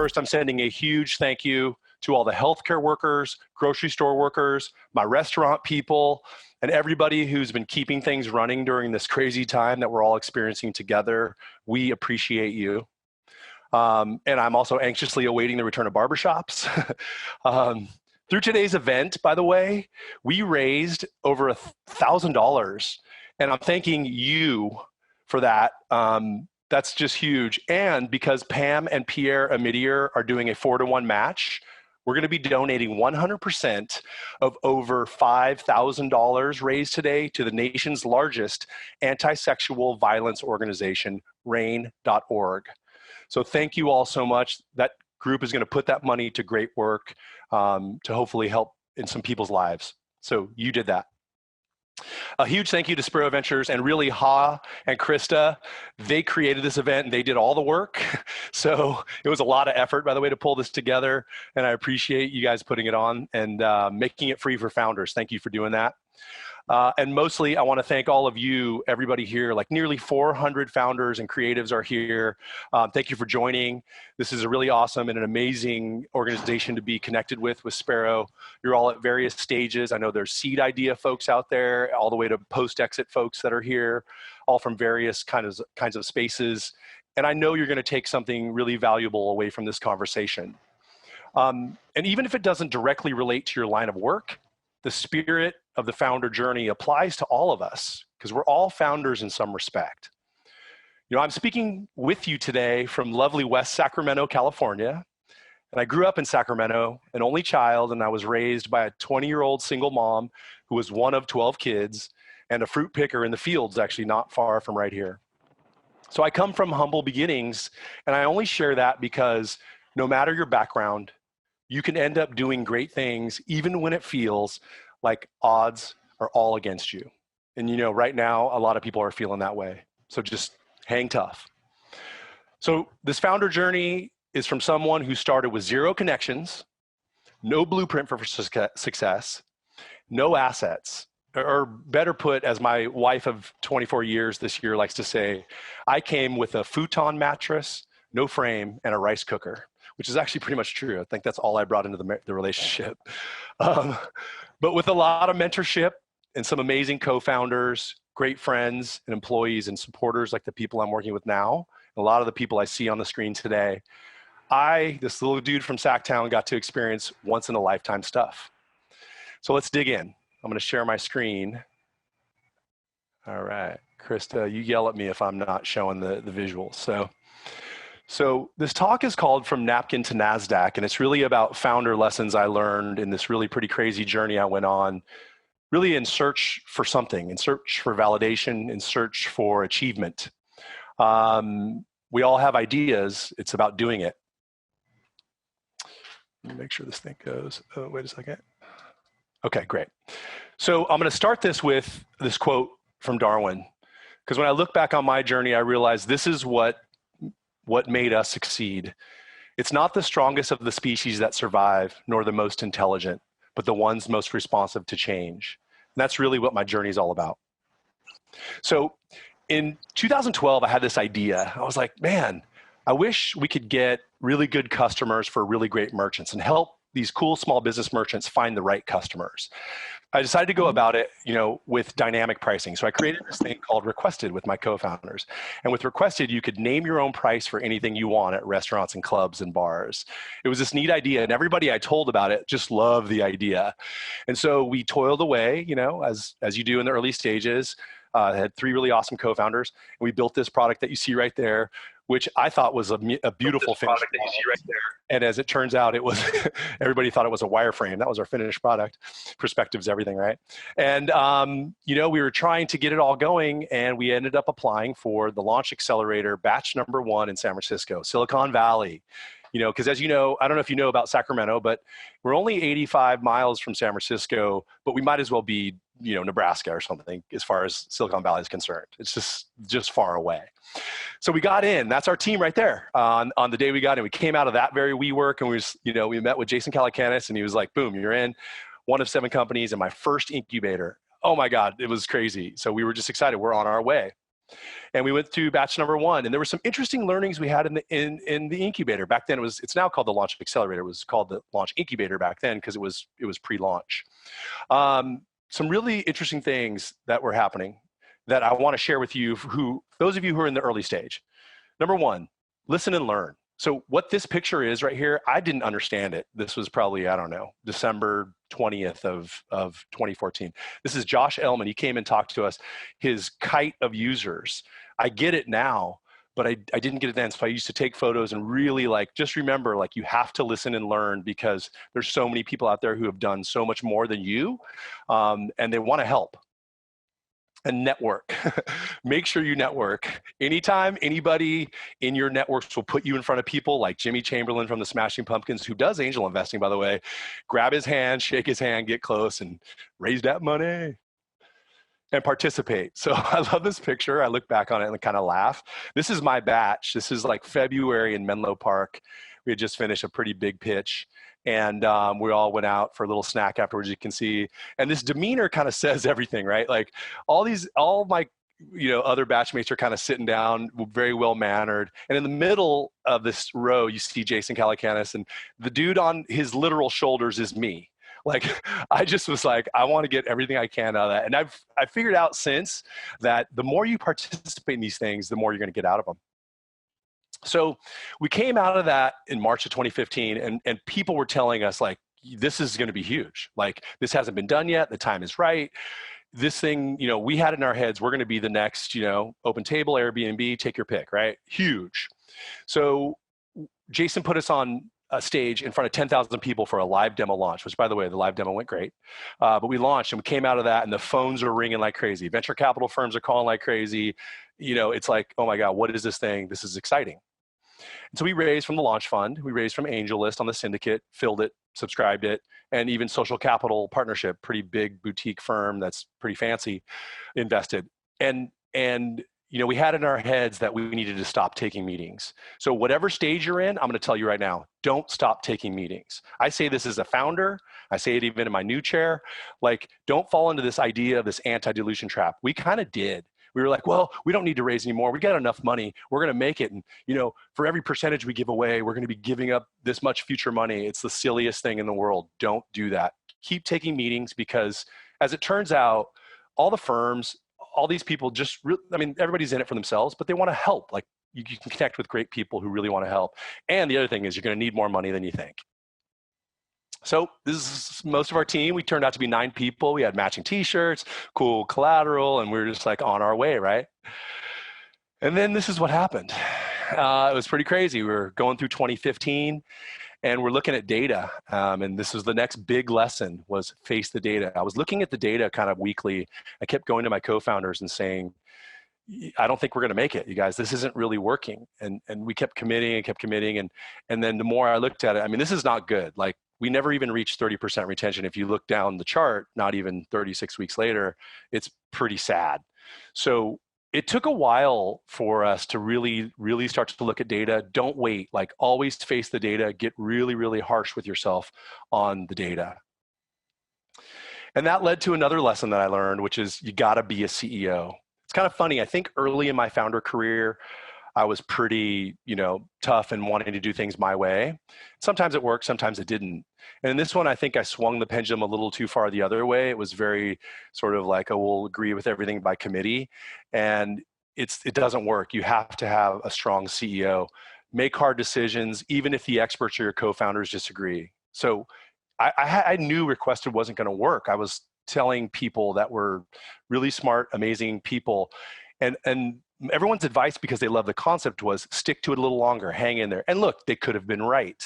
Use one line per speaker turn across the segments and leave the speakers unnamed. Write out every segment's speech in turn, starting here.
First, I'm sending a huge thank you to all the healthcare workers, grocery store workers, my restaurant people, and everybody who's been keeping things running during this crazy time that we're all experiencing together. We appreciate you. And I'm also anxiously awaiting the return of barbershops. Through today's event, by the way, we raised over $1,000, and I'm thanking you for that. That's just huge. And because Pam and Pierre Amidier are doing a 4-to-1 match, we're going to be donating 100% of over $5,000 raised today to the nation's largest anti-sexual violence organization, RAINN.org. So thank you all so much. That group is going to put that money to great work to hopefully help in some people's lives. So you did that. A huge thank you to Spero Ventures and really Ha and Krista. They created this event and they did all the work. So it was a lot of effort, by the way, to pull this together. And I appreciate you guys putting it on and making it free for founders. Thank you for doing that. And mostly, I want to thank all of you, everybody here, like nearly 400 founders and creatives are here. Thank you for joining. This is a really awesome and an amazing organization to be connected with Spero. You're all at various stages. I know there's seed idea folks out there, all the way to post-exit folks that are here, all from various kinds of spaces. And I know you're going to take something really valuable away from this conversation. And even if it doesn't directly relate to your line of work, the spirit of the founder journey applies to all of us because we're all founders in some respect. You know, I'm speaking with you today from lovely West Sacramento, California. And I grew up in Sacramento, an only child, and I was raised by a 20-year-old single mom who was one of 12 kids and a fruit picker in the fields, actually not far from right here. So I come from humble beginnings, and I only share that because no matter your background, you can end up doing great things even when it feels like odds are all against you. And you know, right now, a lot of people are feeling that way. So just hang tough. So this founder journey is from someone who started with 0 connections, no blueprint for success, no assets, or better put, as my wife of 24 years this year likes to say, I came with a futon mattress, no frame, and a rice cooker, which is actually pretty much true. I think that's all I brought into the relationship. But with a lot of mentorship and some amazing co-founders, great friends and employees and supporters like the people I'm working with now, and a lot of the people I see on the screen today, this little dude from Sacktown, got to experience once in a lifetime stuff. So let's dig in. I'm gonna share my screen. All right, Krista, you yell at me if I'm not showing the visuals. So this talk is called From Napkin to Nasdaq, and it's really about founder lessons I learned in this really pretty crazy journey I went on, really in search for something, in search for validation, in search for achievement. We all have ideas. It's about doing it. Let me make sure this thing goes. Oh, wait a second. Okay, great. So I'm going to start this with this quote from Darwin, because when I look back on my journey, I realized this is what made us succeed. It's not the strongest of the species that survive, nor the most intelligent, but the ones most responsive to change. And that's really what my journey is all about. So in 2012, I had this idea. I was like, man, I wish we could get really good customers for really great merchants and help these cool small business merchants find the right customers. I decided to go about it, with dynamic pricing. So I created this thing called Requested with my co-founders. And with Requested, you could name your own price for anything you want at restaurants and clubs and bars. It was this neat idea, and everybody I told about it just loved the idea. And so we toiled away, as you do in the early stages. I had 3 really awesome co-founders, and we built this product that you see right there, which I thought was a beautiful finished product that you see right there. And as it turns out, it was everybody thought it was a wireframe. That was our finished product. Perspective's everything, right? And we were trying to get it all going, and we ended up applying for the launch accelerator batch number 1 in San Francisco, Silicon Valley. Because as you know, I don't know if you know about Sacramento, but we're only 85 miles from San Francisco, but we might as well be, Nebraska or something as far as Silicon Valley is concerned. It's just far away. So we got in. That's our team right there. On the day we got in, we came out of that very WeWork, and we met with Jason Calacanis, and he was like, boom, you're in. 1 of 7 companies in my first incubator. Oh my God, it was crazy. So we were just excited. We're on our way. And we went to batch number 1, and there were some interesting learnings we had in the incubator. Back then, it's now called the Launch Accelerator. It was called the Launch Incubator back then because it was pre-launch. Some really interesting things that were happening that I want to share with you, those of you who are in the early stage. Number 1, listen and learn. So what this picture is right here, I didn't understand it. This was probably, I don't know, December 20th of 2014. This is Josh Ellman. He came and talked to us, his kite of users. I get it now, but I didn't get it then. So I used to take photos and really just remember, you have to listen and learn because there's so many people out there who have done so much more than you, and they want to help. And network. Make sure you network. Anytime anybody in your networks will put you in front of people like Jimmy Chamberlain from the Smashing Pumpkins, who does angel investing, by the way, grab his hand, shake his hand, get close, and raise that money and participate. So I love this picture. I look back on it and kind of laugh. This is my batch. This is February in Menlo Park. We had just finished a pretty big pitch. And we all went out for a little snack afterwards, you can see. And this demeanor kind of says everything, right? All my other batchmates are kind of sitting down, very well-mannered. And in the middle of this row, you see Jason Calacanis, and the dude on his literal shoulders is me. I just was I want to get everything I can out of that. And I figured out since that the more you participate in these things, the more you're going to get out of them. So we came out of that in March of 2015, and people were telling us this is going to be huge. This hasn't been done yet. The time is right. This thing, we had in our heads, we're going to be the next, Open Table, Airbnb, take your pick, right? Huge. So Jason put us on a stage in front of 10,000 people for a live demo launch, which, by the way, the live demo went great. But we launched and we came out of that and the phones are ringing like crazy. Venture capital firms are calling like crazy. It's oh my God, what is this thing? This is exciting. And so we raised from the launch fund, we raised from Angel List on the syndicate, filled it, subscribed it, and even Social Capital Partnership, pretty big boutique firm that's pretty fancy, invested. And we had in our heads that we needed to stop taking meetings. So whatever stage you're in, I'm going to tell you right now, don't stop taking meetings. I say this as a founder. I say it even in my new chair. Don't fall into this idea of this anti-dilution trap. We kind of did. We were well, we don't need to raise anymore. We got enough money. We're going to make it. And, for every percentage we give away, we're going to be giving up this much future money. It's the silliest thing in the world. Don't do that. Keep taking meetings because, as it turns out, all the firms, all these people everybody's in it for themselves, but they want to help. You can connect with great people who really want to help. And the other thing is you're going to need more money than you think. So this is most of our team. We turned out to be 9 people. We had matching t-shirts, cool collateral, and we were just on our way, right? And then this is what happened. It was pretty crazy. We were going through 2015 and we're looking at data. And this was the next big lesson, was face the data. I was looking at the data kind of weekly. I kept going to my co-founders and saying, I don't think we're going to make it, you guys. This isn't really working. And we kept committing and kept committing. And then the more I looked at it, this is not good. We never even reached 30% retention. If you look down the chart, not even 36 weeks later, it's pretty sad. So it took a while for us to really, really start to look at data. Don't wait. Always face the data. Get really, really harsh with yourself on the data. And that led to another lesson that I learned, which is you got to be a CEO. It's kind of funny. I think early in my founder career, I was pretty, tough and wanting to do things my way. Sometimes it worked, sometimes it didn't. And in this one, I think I swung the pendulum a little too far the other way. It was very sort of we'll agree with everything by committee. And it doesn't work. You have to have a strong CEO. Make hard decisions, even if the experts or your co-founders disagree. So I knew Requested wasn't going to work. I was telling people that were really smart, amazing people. And everyone's advice, because they love the concept, was stick to it a little longer, hang in there. And look, they could have been right.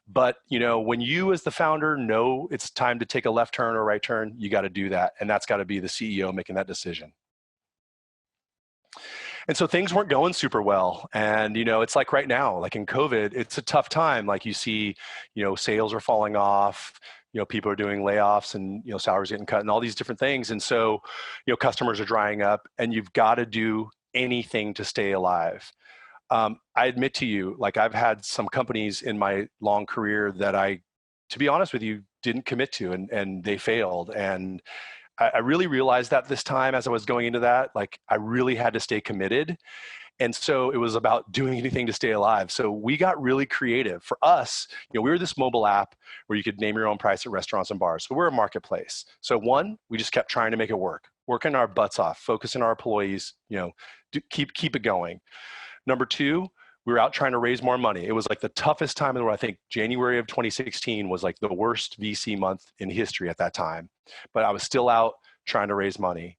But when you as the founder know it's time to take a left turn or right turn, you got to do that. And that's got to be the CEO making that decision. And so things weren't going super well. And, it's right now, in COVID, it's a tough time. You see, sales are falling off, people are doing layoffs and, salaries getting cut and all these different things. And so, customers are drying up and you've got to do anything to stay alive. I admit to you, I've had some companies in my long career that to be honest with you, didn't commit to and they failed. And I really realized that this time as I was going into that, like I really had to stay committed. And so it was about doing anything to stay alive. So we got really creative. For us, we were this mobile app where you could name your own price at restaurants and bars. So we're a marketplace. So one, we just kept trying to make it work, working our butts off, focusing on our employees, keep it going. Number two, we were out trying to raise more money. It was like the toughest time in the world. I think January of 2016 was like the worst VC month in history at that time. But I was still out trying to raise money.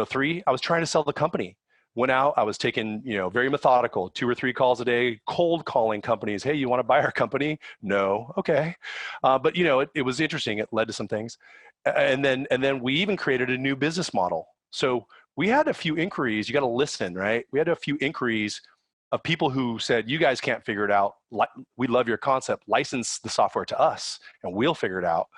Three, I was trying to sell the company. Went out, I was taking, very methodical, 2 or 3 calls a day, cold calling companies. Hey, you want to buy our company? No. Okay. But it was interesting. It led to some things. And then we even created a new business model. So we had a few inquiries. You got to listen, right? We had a few inquiries of people who said, you guys can't figure it out. We love your concept. License the software to us and we'll figure it out.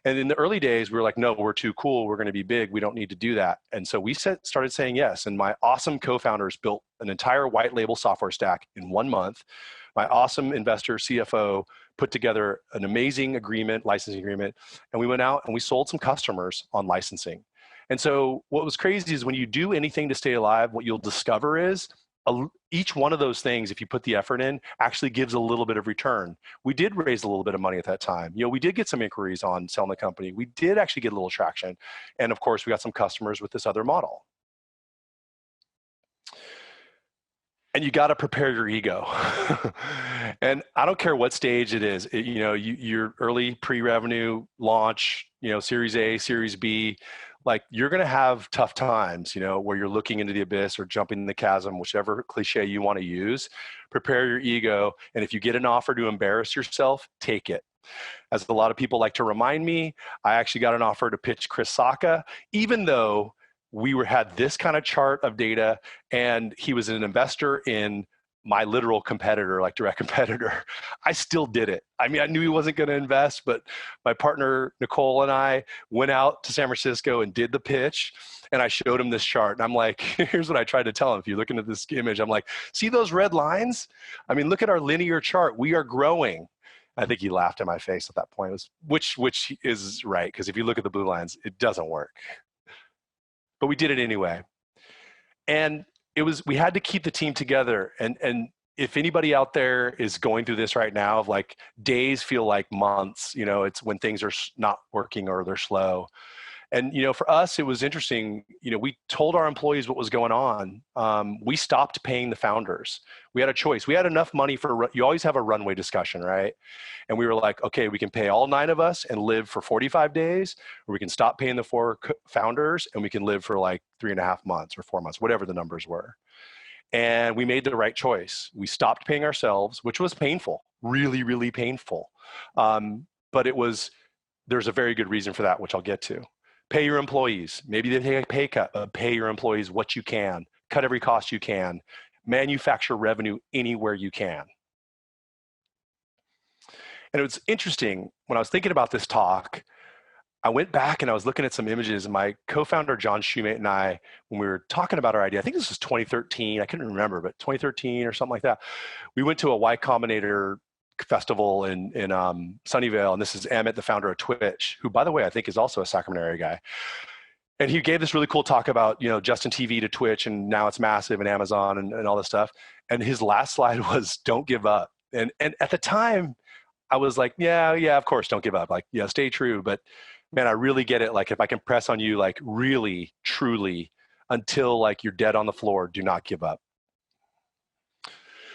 And in the early days, we were like, no, we're too cool. We're going to be big. We don't need to do that. And so we started saying yes. And my awesome co-founders built an entire white label software stack in 1 month. My awesome investor CFO put together an amazing licensing agreement. And we went out and we sold some customers on licensing. And so what was crazy is when you do anything to stay alive, what you'll discover is each one of those things, if you put the effort in, actually gives a little bit of return. We did raise a little bit of money at that time. We did get some inquiries on selling the company. We did actually get a little traction. And of course, we got some customers with this other model. And you got to prepare your ego. And I don't care what stage it is, your early pre-revenue launch, Series A, Series B, like you're going to have tough times, where you're looking into the abyss or jumping in the chasm, whichever cliche you want to use. Prepare your ego. And if you get an offer to embarrass yourself, take it. As a lot of people like to remind me, I actually got an offer to pitch Chris Sacca, even though we had this kind of chart of data and he was an investor in my literal competitor, like direct competitor. I still did it. I mean, I knew he wasn't going to invest, but my partner, Nicole, and I went out to San Francisco and did the pitch. And I showed him this chart. And I'm like, here's what I tried to tell him. If you're looking at this image, I'm like, see those red lines? I mean, look at our linear chart. We are growing. I think he laughed in my face at that point, which is right. Because if you look at the blue lines, it doesn't work. But we did it anyway. And we had to keep the team together. And if anybody out there is going through this right now, of like days feel like months, it's when things are not working or they're slow. And, for us, it was interesting. We told our employees what was going on. We stopped paying the founders. We had a choice. We had enough money you always have a runway discussion, right? And we were like, okay, we can pay all 9 of us and live for 45 days, or we can stop paying the 4 founders and we can live for like 3.5 months or 4 months, whatever the numbers were. And we made the right choice. We stopped paying ourselves, which was painful, really, really painful. But there's a very good reason for that, which I'll get to. Pay your employees. Maybe they take a pay cut, but pay your employees what you can. Cut every cost you can. Manufacture revenue anywhere you can. And it was interesting, when I was thinking about this talk, I went back and I was looking at some images, and my co-founder, John Shumate, and I, when we were talking about our idea, I think this was 2013, I couldn't remember, but 2013 or something like that, we went to a Y Combinator festival in Sunnyvale, and this is Emmett, the founder of Twitch, who, by the way, I think is also a Sacramento area guy. And he gave this really cool talk about, Justin TV to Twitch, and now it's massive, and Amazon and all this stuff. And his last slide was, don't give up. And at the time, I was like, yeah, of course, don't give up. Like, yeah, stay true. But man, I really get it. Like, if I can press on you, like really, truly, until like you're dead on the floor, do not give up.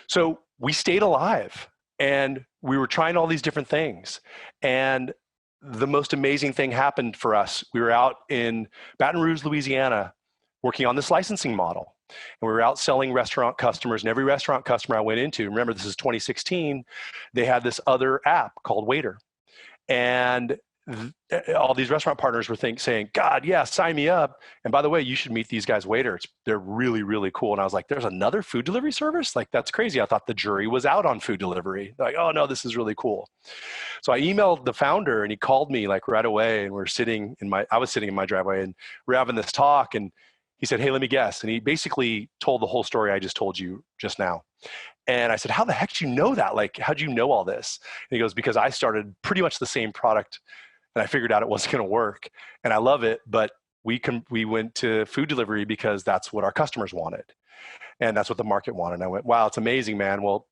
So we stayed alive. And we were trying all these different things. And the most amazing thing happened for us. We were out in Baton Rouge, Louisiana, working on this licensing model. And we were out selling restaurant customers. And every restaurant customer I went into, remember this is 2016, they had this other app called WAITR. And all these restaurant partners were saying, God, yeah, sign me up. And by the way, you should meet these guys, WAITR. They're really, really cool. And I was like, there's another food delivery service? Like, that's crazy. I thought the jury was out on food delivery. They're like, oh no, this is really cool. So I emailed the founder, and he called me like right away. And I was sitting in my driveway, and we're having this talk. And he said, hey, let me guess. And he basically told the whole story I just told you just now. And I said, how the heck do you know that? Like, how'd you know all this? And he goes, because I started pretty much the same product, and I figured out it wasn't going to work. And I love it, but we went to food delivery because that's what our customers wanted. And that's what the market wanted. And I went, wow, it's amazing, man. Well,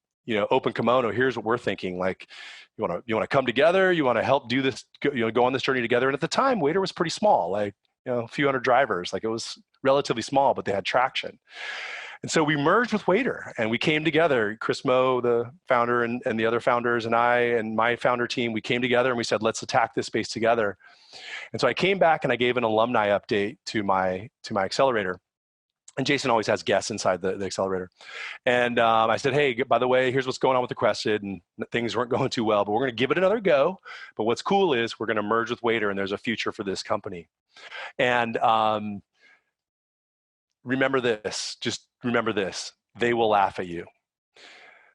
open kimono, here's what we're thinking. Like, you want to come together? You want to help do this, go on this journey together? And at the time, WAITR was pretty small, like, a few hundred drivers. Like, it was relatively small, but they had traction. And so we merged with WAITR, and we came together. Chris Moe, the founder, and the other founders, and I and my founder team, we came together and we said, let's attack this space together. And so I came back and I gave an alumni update to my accelerator. And Jason always has guests inside the accelerator. And I said, hey, by the way, here's what's going on with Requested, and things weren't going too well, but we're going to give it another go. But what's cool is we're going to merge with WAITR, and there's a future for this company. And remember this, just remember this, they will laugh at you.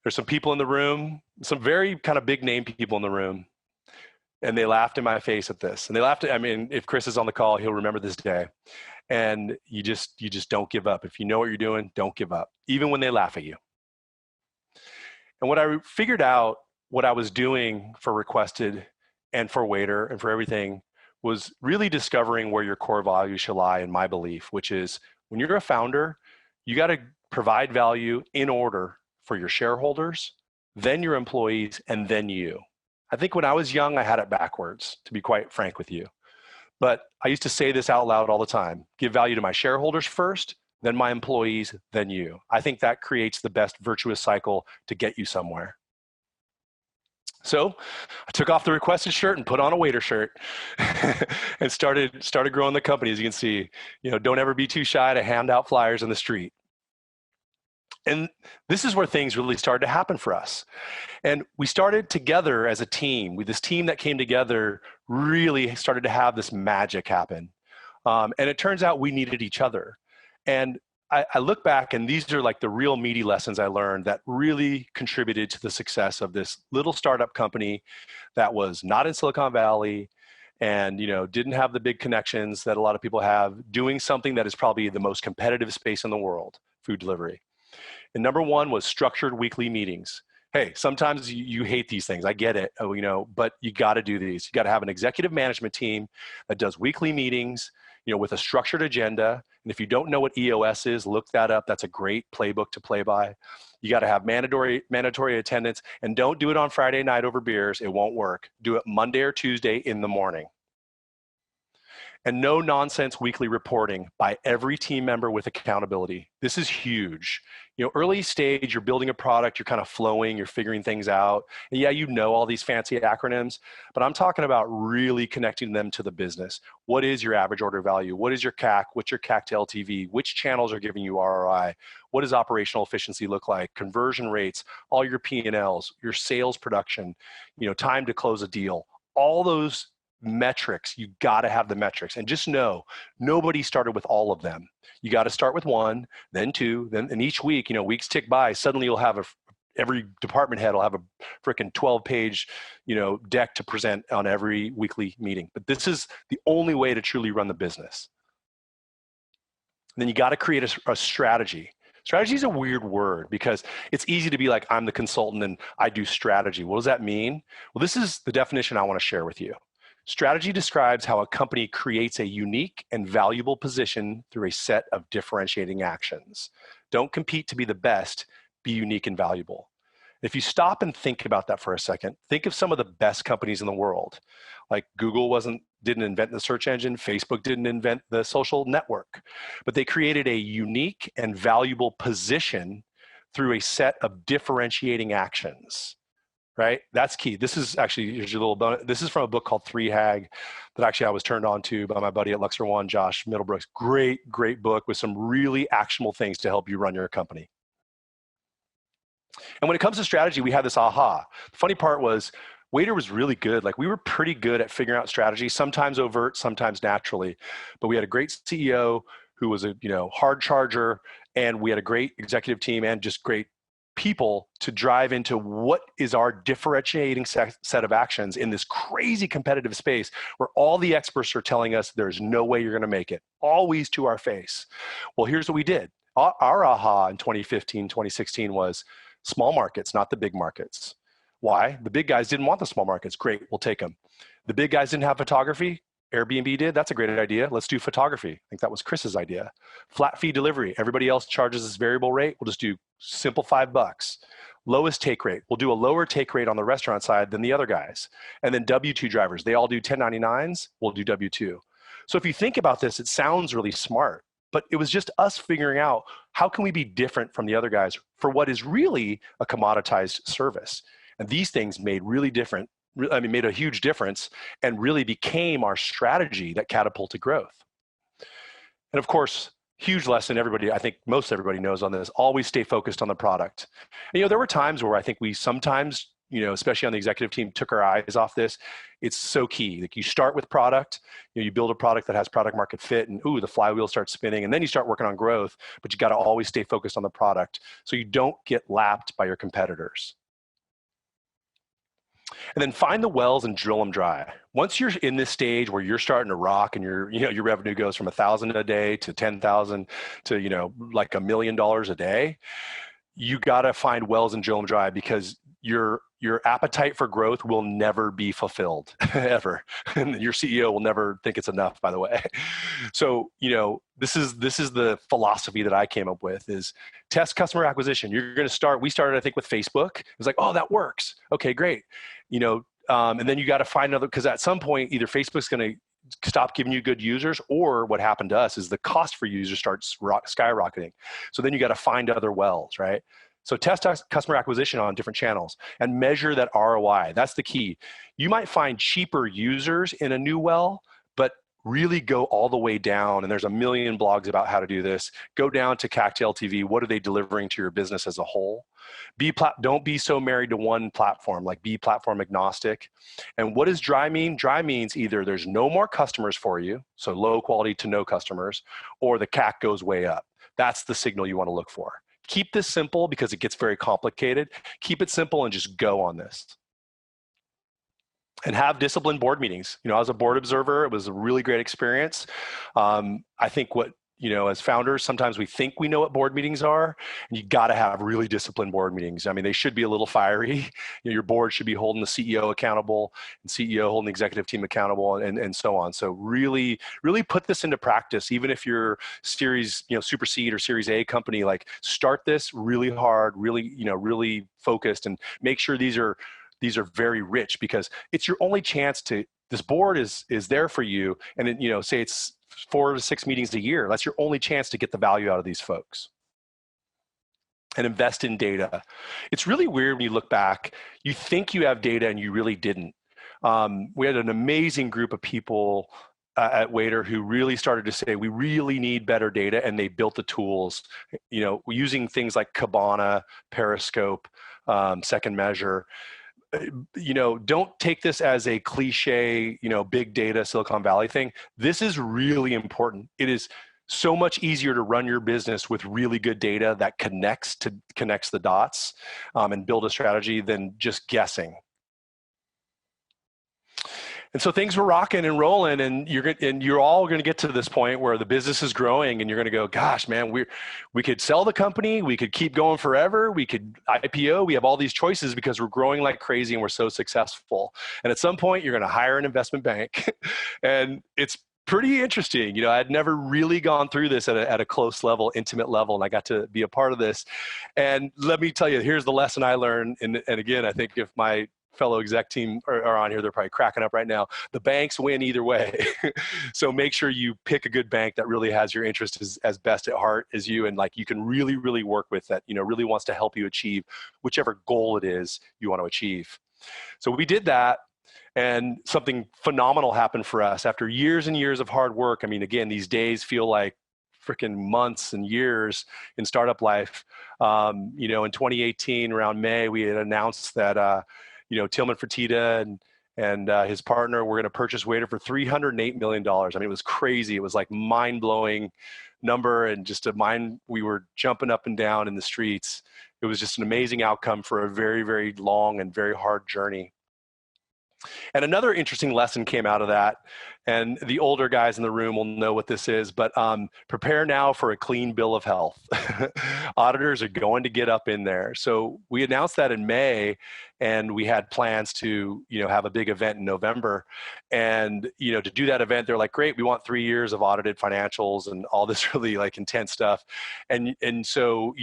There's some people in the room, some very kind of big name people in the room, and they laughed in my face at this. And they laughed if Chris is on the call, he'll remember this day. And you just don't give up. If you know what you're doing, don't give up, even when they laugh at you. And what I figured out, what I was doing for Requested and for WAITR and for everything, was really discovering where your core values should lie, in my belief, which is when you're a founder, you got to provide value in order for your shareholders, then your employees, and then you. I think when I was young, I had it backwards, to be quite frank with you. But I used to say this out loud all the time: give value to my shareholders first, then my employees, then you. I think that creates the best virtuous cycle to get you somewhere. So I took off the Requested shirt and put on a WAITR shirt and started growing the company. As you can see, don't ever be too shy to hand out flyers in the street. And this is where things really started to happen for us. And we started together as a team. This team that came together really started to have this magic happen. And it turns out we needed each other. And I look back, and these are like the real meaty lessons I learned that really contributed to the success of this little startup company that was not in Silicon Valley and didn't have the big connections that a lot of people have, doing something that is probably the most competitive space in the world, food delivery. And number one was structured weekly meetings. Hey, sometimes you hate these things. I get it, but you got to do these. You got to have an executive management team that does weekly meetings, with a structured agenda. And if you don't know what EOS is, look that up. That's a great playbook to play by. You got to have mandatory attendance, and don't do it on Friday night over beers. It won't work. Do it Monday or Tuesday in the morning. And no nonsense weekly reporting by every team member with accountability. This is huge. Early stage, you're building a product, you're kind of flowing, you're figuring things out. And yeah, all these fancy acronyms, but I'm talking about really connecting them to the business. What is your average order value? What is your CAC? What's your CAC to LTV? Which channels are giving you ROI? What does operational efficiency look like? Conversion rates, all your P&Ls, your sales production, time to close a deal. All those metrics, you got to have the metrics. And just know, nobody started with all of them. You got to start with one, then two, and each week, weeks tick by, suddenly you'll have every department head will have a freaking 12-page, deck to present on every weekly meeting. But this is the only way to truly run the business. And then you got to create a strategy. Strategy is a weird word because it's easy to be like, I'm the consultant and I do strategy. What does that mean? Well, this is the definition I want to share with you. Strategy describes how a company creates a unique and valuable position through a set of differentiating actions. Don't compete to be the best, be unique and valuable. If you stop and think about that for a second, think of some of the best companies in the world. Like Google didn't invent the search engine, Facebook didn't invent the social network, but they created a unique and valuable position through a set of differentiating actions. Right? That's key. This is actually, here's your little bonus. This is from a book called 3HAG that actually I was turned on to by my buddy at Luxor One, Josh Middlebrooks. Great book with some really actionable things to help you run your company. And when it comes to strategy, we had this aha. The funny part was WAITR was really good. Like, we were pretty good at figuring out strategy, sometimes overt, sometimes naturally. But we had a great CEO who was a hard charger, and we had a great executive team and just great people to drive into what is our differentiating set of actions in this crazy competitive space where all the experts are telling us there's no way you're going to make it, always to our face. Well, here's what we did. Our aha in 2015, 2016 was small markets, not the big markets. Why? The big guys didn't want the small markets. Great, we'll take them. The big guys didn't have photography. Airbnb did, that's a great idea. Let's do photography. I think that was Chris's idea. Flat fee delivery. Everybody else charges this variable rate. We'll just do simple $5. Lowest take rate. We'll do a lower take rate on the restaurant side than the other guys. And then W-2 drivers. They all do 1099s. We'll do W-2. So if you think about this, it sounds really smart, but it was just us figuring out how can we be different from the other guys for what is really a commoditized service. And these things made made a huge difference and really became our strategy that catapulted growth. And of course, huge lesson, I think most everybody knows on this, always stay focused on the product. And, there were times where I think we sometimes, especially on the executive team, took our eyes off this. It's so key. Like, you start with product, you build a product that has product market fit, and the flywheel starts spinning, and then you start working on growth, but you got to always stay focused on the product so you don't get lapped by your competitors. And then find the wells and drill them dry. Once you're in this stage where you're starting to rock and your revenue goes from 1,000 a day to 10,000 to, like $1 million a day, you got to find wells and drill them dry, because your appetite for growth will never be fulfilled ever. And your CEO will never think it's enough, by the way. So, this is the philosophy that I came up with, is test customer acquisition. You're going to start, we started, I think, with Facebook. It was like, oh, that works. Okay, great. And then you got to find another, because at some point, either Facebook's going to stop giving you good users, or what happened to us is the cost for users starts skyrocketing. So then you got to find other wells, right? So test customer acquisition on different channels and measure that ROI. That's the key. You might find cheaper users in a new well, but really go all the way down. And there's a million blogs about how to do this. Go down to CAC to LTV. What are they delivering to your business as a whole? Don't be so married to one platform, like be platform agnostic. And what does dry mean? Dry means either there's no more customers for you, so low quality to no customers, or the CAC goes way up. That's the signal you want to look for. Keep this simple because it gets very complicated. Keep it simple and just go on this. And have disciplined board meetings. I was a board observer. It was a really great experience. I think as founders, sometimes we think we know what board meetings are, and you got to have really disciplined board meetings. I mean, they should be a little fiery. Your board should be holding the CEO accountable, and CEO holding the executive team accountable, and so on. So really, really put this into practice. Even if you're series, super seed or series A company, like start this really hard, really, really focused, and make sure these are very rich, because it's your only chance to, this board is there for you. And then, say it's 4 to 6 meetings a year. That's your only chance to get the value out of these folks. And invest in data. It's really weird when you look back, you think you have data and you really didn't. We had an amazing group of people at WAITR who really started to say, we really need better data, and they built the tools, using things like Kibana, Periscope, Second Measure. Don't take this as a cliche, big data Silicon Valley thing. This is really important. It is so much easier to run your business with really good data that connects the dots and build a strategy than just guessing. And so things were rocking and rolling, and you're all going to get to this point where the business is growing, and you're going to go, gosh, man, we could sell the company, we could keep going forever, we could IPO, we have all these choices because we're growing like crazy and we're so successful. And at some point, you're going to hire an investment bank, and it's pretty interesting. I'd never really gone through this at a close level, intimate level, and I got to be a part of this. And let me tell you, here's the lesson I learned. And again, I think if my fellow exec team are on here, they're probably cracking up right now. The banks win either way. So make sure you pick a good bank that really has your interest as best at heart as you, and like you can really, really work with that, really wants to help you achieve whichever goal it is you want to achieve. So we did that, and something phenomenal happened for us after years and years of hard work. I mean, again, these days feel like freaking months and years in startup life. In 2018, around May, we had announced that Tillman Fertitta and his partner were going to purchase WAITR for $308 million. I mean, it was crazy. It was like mind-blowing number, and just we were jumping up and down in the streets. It was just an amazing outcome for a very, very long and very hard journey. And another interesting lesson came out of that, and the older guys in the room will know what this is, but prepare now for a clean bill of health. Auditors are going to get up in there. So we announced that in May, and we had plans to, have a big event in November. And, to do that event, they're like, great, we want 3 years of audited financials and all this really like intense stuff. And so,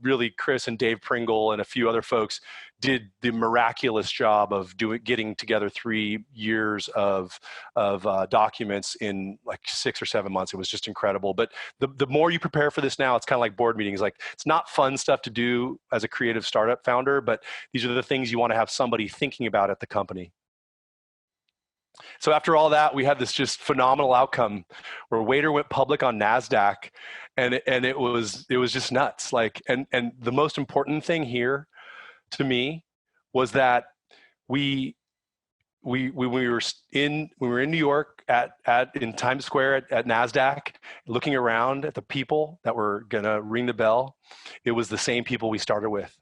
really Chris and Dave Pringle and a few other folks did the miraculous job of getting together 3 years of documents in like 6 or 7 months. It was just incredible. But the more you prepare for this now, it's kind of like board meetings. Like, it's not fun stuff to do as a creative startup founder, but these are the things you want to have somebody thinking about at the company. So after all that, we had this just phenomenal outcome where WAITR went public on Nasdaq, and it was just nuts. Like, and the most important thing here to me was that we were in New York in Times Square at Nasdaq, looking around at the people that were gonna ring the bell. It was the same people we started with.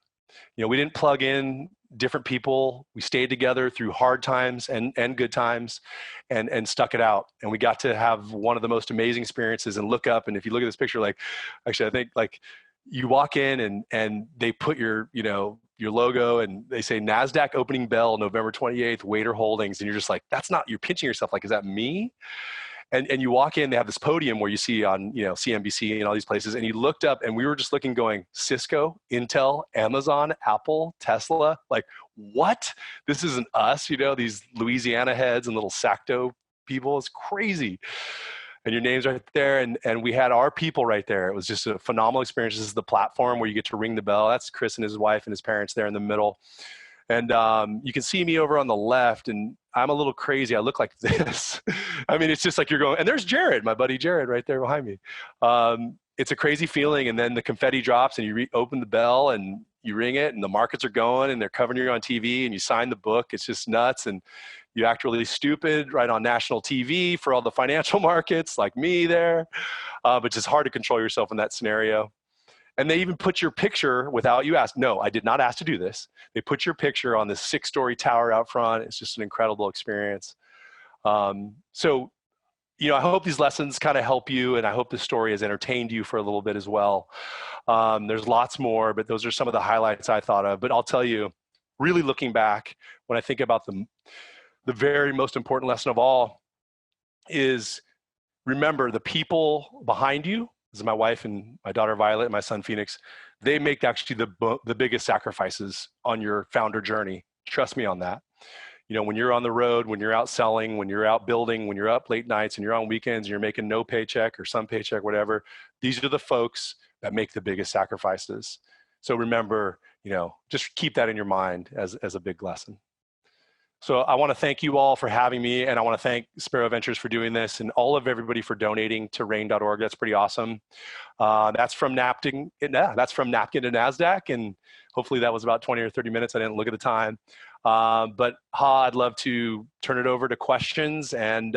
We didn't plug in different people. We stayed together through hard times and good times, and stuck it out. And we got to have one of the most amazing experiences, and look up. And if you look at this picture, like, actually, I think like you walk in and they put your logo, and they say Nasdaq opening bell, November 28th, WAITR Holdings. And you're just like, that's not, you're pinching yourself. Like, is that me? And you walk in, they have this podium where you see on, CNBC and all these places. And you looked up, and we were just looking, going, Cisco, Intel, Amazon, Apple, Tesla. Like, what? This isn't us, these Louisiana heads and little Sacto people. It's crazy. And your name's right there. And we had our people right there. It was just a phenomenal experience. This is the platform where you get to ring the bell. That's Chris and his wife and his parents there in the middle. And you can see me over on the left, and I'm a little crazy. I look like this. I mean, it's just like you're going, and there's Jared, my buddy Jared, right there behind me. It's a crazy feeling, and then the confetti drops, and you open the bell, and you ring it, and the markets are going, and they're covering you on TV, and you sign the book. It's just nuts, and you act really stupid right on national TV for all the financial markets, like me there. But it's just hard to control yourself in that scenario. And they even put your picture without you ask. No, I did not ask to do this. They put your picture on this 6-story tower out front. It's just an incredible experience. So, I hope these lessons kind of help you, and I hope this story has entertained you for a little bit as well. There's lots more, but those are some of the highlights I thought of. But I'll tell you, really looking back, when I think about the very most important lesson of all is, remember the people behind you. This is my wife and my daughter Violet and my son Phoenix. They make actually the biggest sacrifices on your founder journey. Trust me on that. When you're on the road, when you're out selling, when you're out building, when you're up late nights and you're on weekends and you're making no paycheck or some paycheck, whatever, these are the folks that make the biggest sacrifices. So remember, just keep that in your mind as a big lesson. So I want to thank you all for having me, and I want to thank Spero Ventures for doing this, and all of everybody for donating to RAIN.org. That's pretty awesome. That's from Napkin. That's from Napkin to Nasdaq, and hopefully that was about 20 or 30 minutes. I didn't look at the time. But I'd love to turn it over to questions and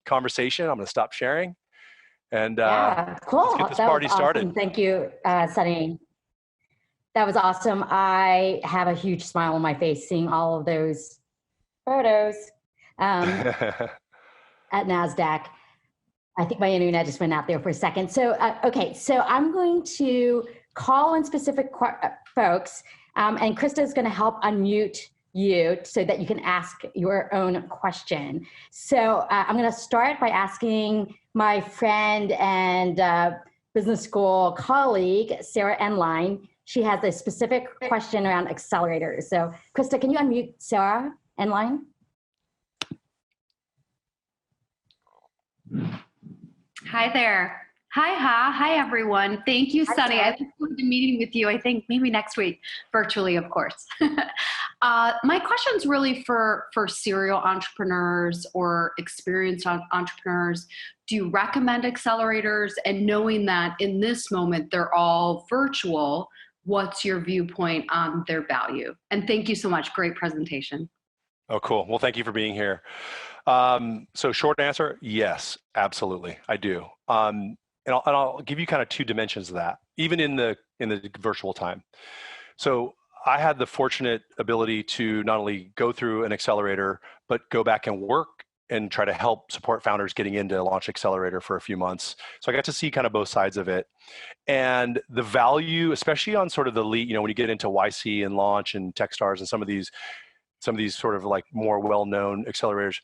conversation. I'm going to stop sharing, and
yeah, cool.
Let's get this party started.
Thank you, Sonny. That was awesome. I have a huge smile on my face seeing all of those photos at NASDAQ. I think my internet just went out there for a second. So, okay, so I'm going to call on specific folks, and Krista is going to help unmute you so that you can ask your own question. So I'm going to start by asking my friend and business school colleague, Sarah Enline. She has a specific question around accelerators. So Krista, can you unmute Sarah Enline?
Hi there. Hi everyone. Thank you, Sonny. I look forward to meeting with you, I think maybe next week, virtually, of course. My question's really for serial entrepreneurs or experienced entrepreneurs. Do you recommend accelerators? And knowing that in this moment, they're all virtual, what's your viewpoint on their value? And thank you so much. Great presentation.
Oh, cool. Well, thank you for being here. So short answer, yes, absolutely. I do. And I'll give you kind of two dimensions of that, even in the virtual time. So I had the fortunate ability to not only go through an accelerator, but go back and work and try to help support founders getting into Launch Accelerator for a few months. So I got to see kind of both sides of it. And the value, especially on sort of the lead, when you get into YC and Launch and Techstars and some of these sort of like more well-known accelerators,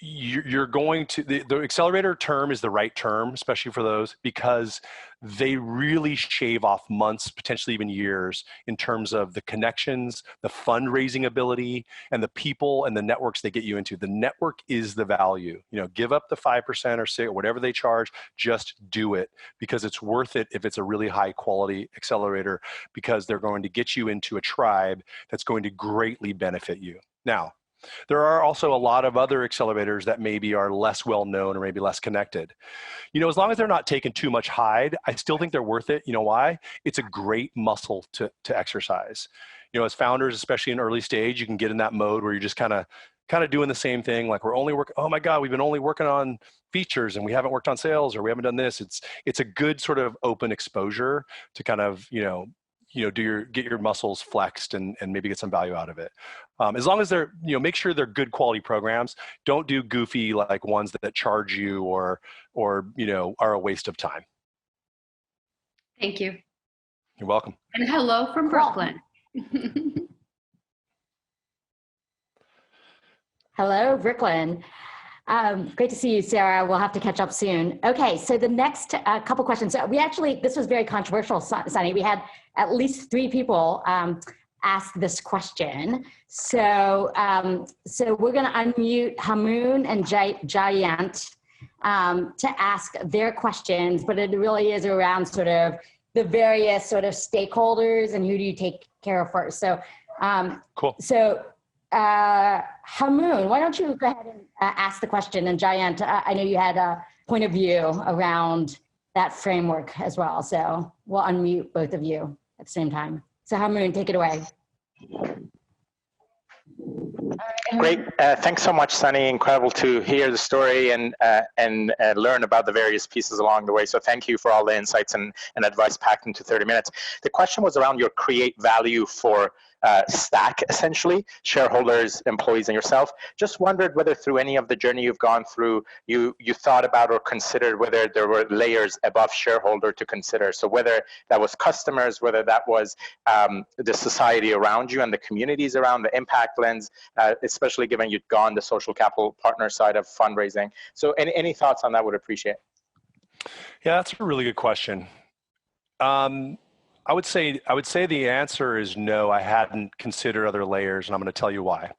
you're going to, the accelerator term is the right term, especially for those, because they really shave off months, potentially even years, in terms of the connections, the fundraising ability, and the people and the networks they get you into. The network is the value. Give up the 5% or 6% or whatever they charge, just do it, because it's worth it if it's a really high quality accelerator, because they're going to get you into a tribe that's going to greatly benefit you. Now, there are also a lot of other accelerators that maybe are less well known or maybe less connected. As long as they're not taking too much hide, I still think they're worth it. You know why? It's a great muscle to exercise. As founders, especially in early stage, you can get in that mode where you're just kind of doing the same thing. Like, we're only working, oh my God, we've been only working on features and we haven't worked on sales, or we haven't done this. It's a good sort of open exposure to kind of, get your muscles flexed and maybe get some value out of it. As long as they're, make sure they're good quality programs. Don't do goofy like ones that charge you or are a waste of time.
Thank you.
You're welcome.
And hello from Brooklyn.
Hello, Brooklyn. Great to see you, Sarah. We'll have to catch up soon. Okay, so the next couple questions. This was very controversial, Sonny. We had at least 3 people ask this question. So we're going to unmute Hamoon and Jayant to ask their questions, but it really is around sort of the various sort of stakeholders and who do you take care of first. So,
cool.
So Hamoon, why don't you go ahead and ask the question, and Jayant, I know you had a point of view around that framework as well. So we'll unmute both of you at the same time. So Hamoon, take it away.
Great. Thanks so much, Sonny. Incredible to hear the story and learn about the various pieces along the way. So thank you for all the insights and advice packed into 30 minutes. The question was around your create value for stack, essentially, shareholders, employees, and yourself. Just wondered whether through any of the journey you've gone through, you thought about or considered whether there were layers above shareholder to consider. So whether that was customers, whether that was the society around you and the communities around, the impact lens, especially given you'd gone the social capital partner side of fundraising. So any thoughts on that would appreciate.
Yeah, that's a really good question. I would say the answer is no, I hadn't considered other layers, and I'm going to tell you why.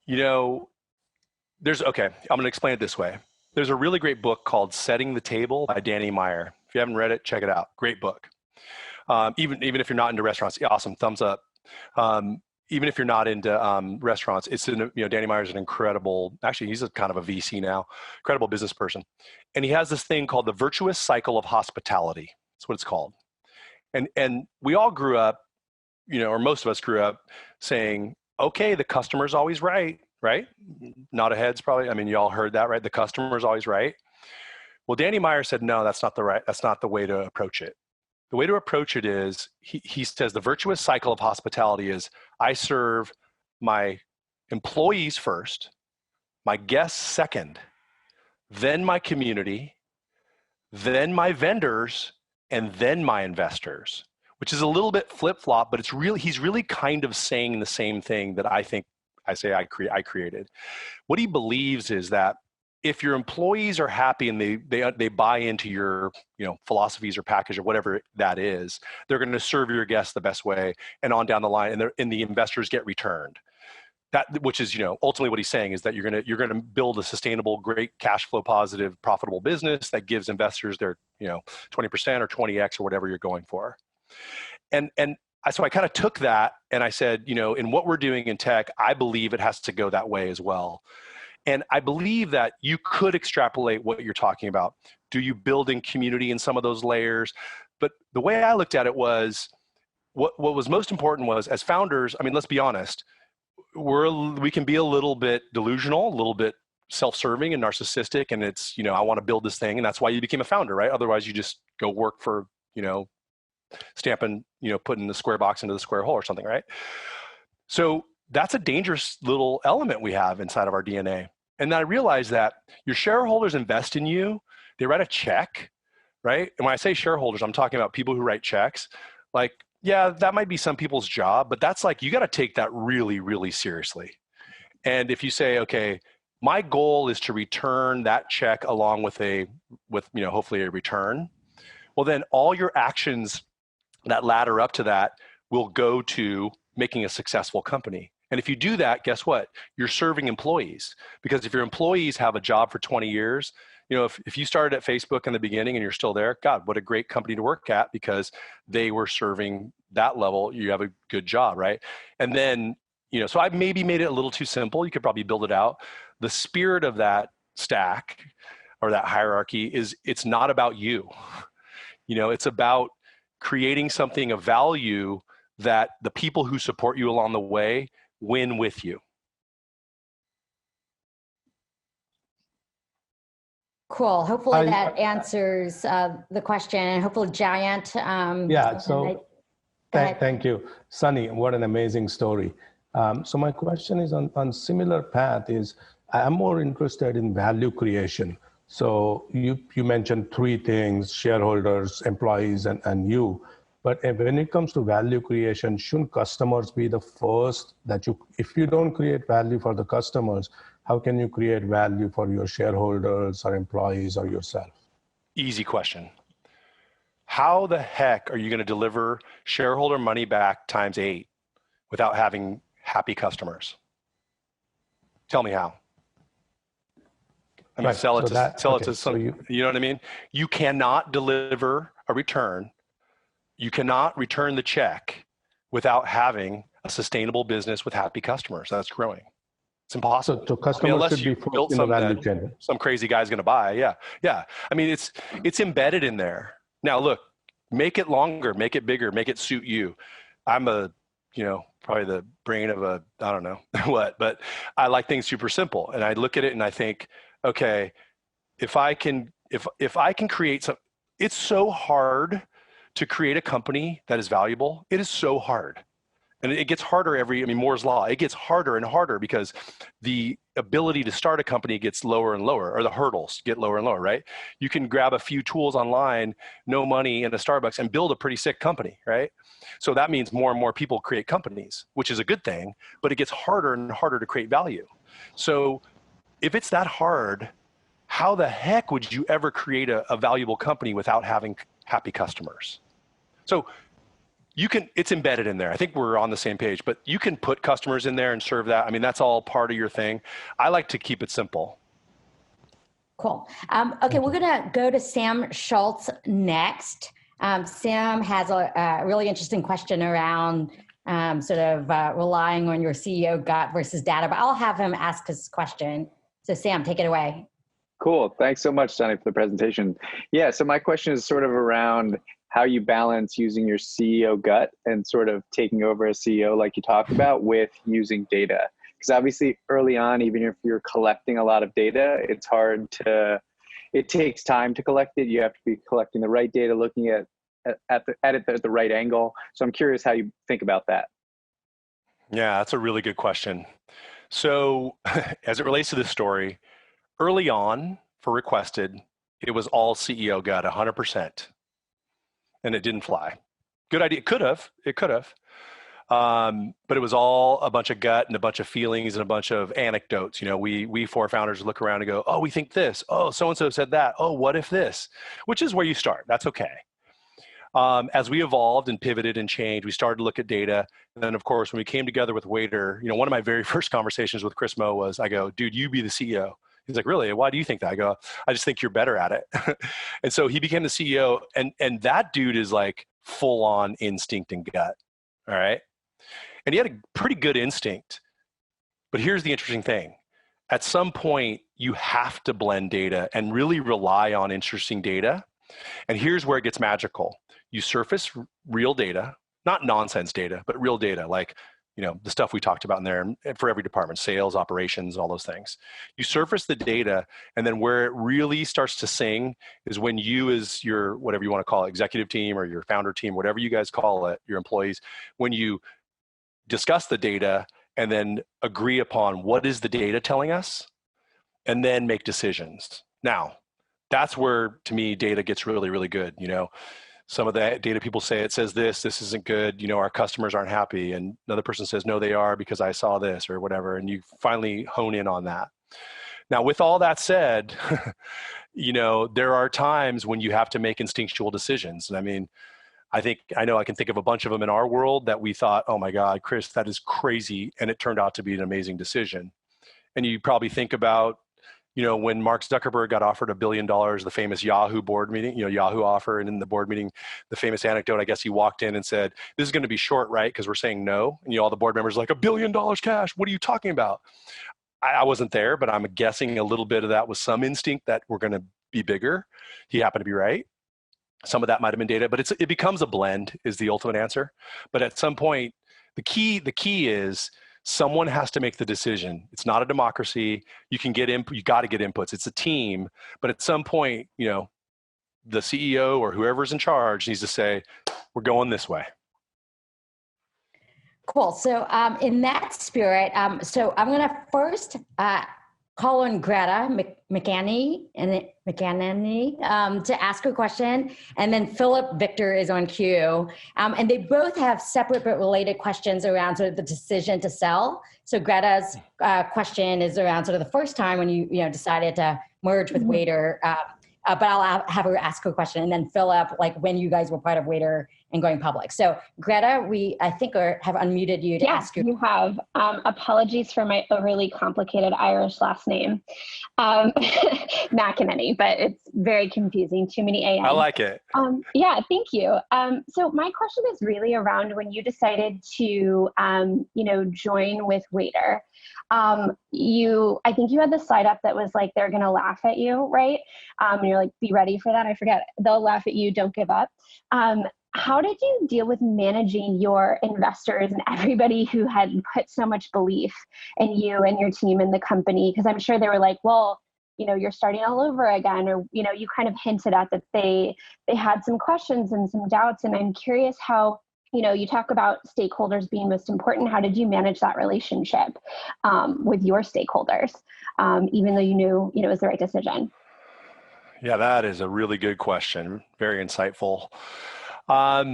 I'm going to explain it this way. There's a really great book called Setting the Table by Danny Meyer. If you haven't read it, check it out. Great book. Even if you're not into restaurants, awesome, thumbs up. Even if you're not into restaurants, Danny Meyer's an incredible, actually he's a kind of a VC now, incredible business person. And he has this thing called the virtuous cycle of hospitality. That's what it's called. And we all grew up, or most of us grew up saying, okay, the customer's always right? Nod of heads probably. I mean, you all heard that, right? The customer's always right. Well, Danny Meyer said, no, that's not the way to approach it. The way to approach it is, he says the virtuous cycle of hospitality is, I serve my employees first, my guests second, then my community, then my vendors, and then my investors, which is a little bit flip-flop, but he's really kind of saying the same thing that I created. What he believes is that if your employees are happy and they buy into your philosophies or package or whatever that is, they're going to serve your guests the best way and on down the line, and the investors get returned. Which is ultimately what he's saying is that you're gonna build a sustainable, great cash flow positive, profitable business that gives investors their 20% or 20x or whatever you're going for. So I kind of took that and I said, in what we're doing in tech, I believe it has to go that way as well. And I believe that you could extrapolate what you're talking about. Do you build in community in some of those layers? But the way I looked at it was, what was most important was, as founders, I mean, let's be honest, we can be a little bit delusional, a little bit self-serving and narcissistic, and it's, I want to build this thing, and that's why you became a founder, right? Otherwise, you just go work for, stamping, putting the square box into the square hole or something, right? So that's a dangerous little element we have inside of our DNA. And then I realized that your shareholders invest in you. They write a check, right? And when I say shareholders, I'm talking about people who write checks. Like, yeah, that might be some people's job, but that's like, you got to take that really, really seriously. And if you say, okay, my goal is to return that check along with hopefully a return, well, then all your actions that ladder up to that will go to making a successful company. And if you do that, guess what? You're serving employees. Because if your employees have a job for 20 years, if you started at Facebook in the beginning and you're still there, God, what a great company to work at, because they were serving that level. You have a good job, right? And then, so I've maybe made it a little too simple. You could probably build it out. The spirit of that stack or that hierarchy is, it's not about you. It's about creating something of value that the people who support you along the way win with you.
Cool. Hopefully that answers the question, and hopefully Giant.
Thank you. Sonny, what an amazing story. So my question is on similar path is, I'm more interested in value creation. So you mentioned three things: shareholders, employees, and you. But when it comes to value creation, shouldn't customers be the first if you don't create value for the customers, how can you create value for your shareholders or employees or yourself?
Easy question. How the heck are you going to deliver shareholder money back times 8 without having happy customers? Tell me how. I mean,
right.
sell it
so
to some, you know what I mean? You cannot deliver a return. You cannot return the check without having a sustainable business with happy customers that's growing. It's impossible.
So customers should be first in the value chain.
Some crazy guy's going to buy. Yeah. I mean, it's embedded in there. Now, look, make it longer, make it bigger, make it suit you. I'm probably the brain of I don't know what, but I like things super simple. And I look at it and I think, okay, if I can create some, it's so hard to create a company that is valuable. It is so hard. And it gets harder Moore's Law, it gets harder and harder because the ability to start a company gets lower and lower, or the hurdles get lower and lower, right? You can grab a few tools online, no money in a Starbucks, and build a pretty sick company, right? So that means more and more people create companies, which is a good thing, but it gets harder and harder to create value. So if it's that hard, how the heck would you ever create a valuable company without having happy customers? So it's embedded in there. I think we're on the same page, but you can put customers in there and serve that. I mean, that's all part of your thing. I like to keep it simple.
Cool. Okay, we're gonna go to Sam Schultz next. Sam has a really interesting question around relying on your CEO gut versus data, but I'll have him ask his question. So Sam, take it away.
Cool. Thanks so much, Sonny, for the presentation. Yeah, so my question is sort of around how you balance using your CEO gut and sort of taking over as CEO like you talked about with using data. Because obviously early on, even if you're collecting a lot of data, it takes time to collect it. You have to be collecting the right data, looking at it at the right angle. So I'm curious how you think about that.
Yeah, that's a really good question. So as it relates to this story, early on for Requested, it was all CEO gut, 100%. And it didn't fly. Good idea. It could have. But it was all a bunch of gut and a bunch of feelings and a bunch of anecdotes. We four founders look around and go, oh, we think this. Oh, so-and-so said that. Oh, what if this? Which is where you start. That's okay. As we evolved and pivoted and changed, we started to look at data. And then, of course, when we came together with WAITR, one of my very first conversations with Chris Moe was, I go, dude, you be the CEO. He's like, really? Why do you think that? I go, I just think you're better at it. And so he became the CEO, and that dude is like full on instinct and gut. All right. And he had a pretty good instinct. But here's the interesting thing. At some point, you have to blend data and really rely on interesting data. And here's where it gets magical. You surface real data, not nonsense data, but real data. Like, the stuff we talked about in there for every department, sales, operations, all those things. You surface the data, and then where it really starts to sing is when you, as your, whatever you want to call it, executive team or your founder team, whatever you guys call it, your employees, when you discuss the data and then agree upon what is the data telling us, and then make decisions. Now, that's where, to me, data gets really, really good. Some of the data people say, it says this isn't good, our customers aren't happy. And another person says, no, they are because I saw this or whatever. And you finally hone in on that. Now, with all that said, there are times when you have to make instinctual decisions. And I mean, I can think of a bunch of them in our world that we thought, oh my God, Chris, that is crazy. And it turned out to be an amazing decision. And you probably think about, when Mark Zuckerberg got offered $1 billion, the famous Yahoo board meeting, Yahoo offer, and in the board meeting, the famous anecdote, I guess he walked in and said, this is going to be short, right? Because we're saying no. And all the board members are like, $1 billion cash. What are you talking about? I wasn't there, but I'm guessing a little bit of that was some instinct that we're going to be bigger. He happened to be right. Some of that might've been data, but it becomes a blend is the ultimate answer. But at some point, the key is, someone has to make the decision. It's not a democracy. You got to get inputs. It's a team. But at some point, the CEO or whoever's in charge needs to say, we're going this way.
Cool. So in that spirit, so I'm going to first call on Greta McAnany to ask a question, and then Philip Victor is on cue. And they both have separate but related questions around sort of the decision to sell. So Greta's question is around sort of the first time when you decided to merge with WAITR, but I'll have her ask her question, and then Philip, like when you guys were part of WAITR and going public. So Greta, I think have unmuted you to ask you.
You have. Apologies for my overly complicated Irish last name. McAnany, but it's very confusing. Too many AMs.
I like it.
Yeah, thank you. So my question is really around when you decided to, join with WAITR. I think you had the slide up that was like, they're going to laugh at you, right? And you're like, be ready for that. I forget. They'll laugh at you. Don't give up. How did you deal with managing your investors and everybody who had put so much belief in you and your team and the company? Because I'm sure they were like, well, you're starting all over again, or, you kind of hinted at that they had some questions and some doubts. And I'm curious how, you talk about stakeholders being most important. How did you manage that relationship with your stakeholders, even though you knew, it was the right decision?
Yeah, that is a really good question. Very insightful. By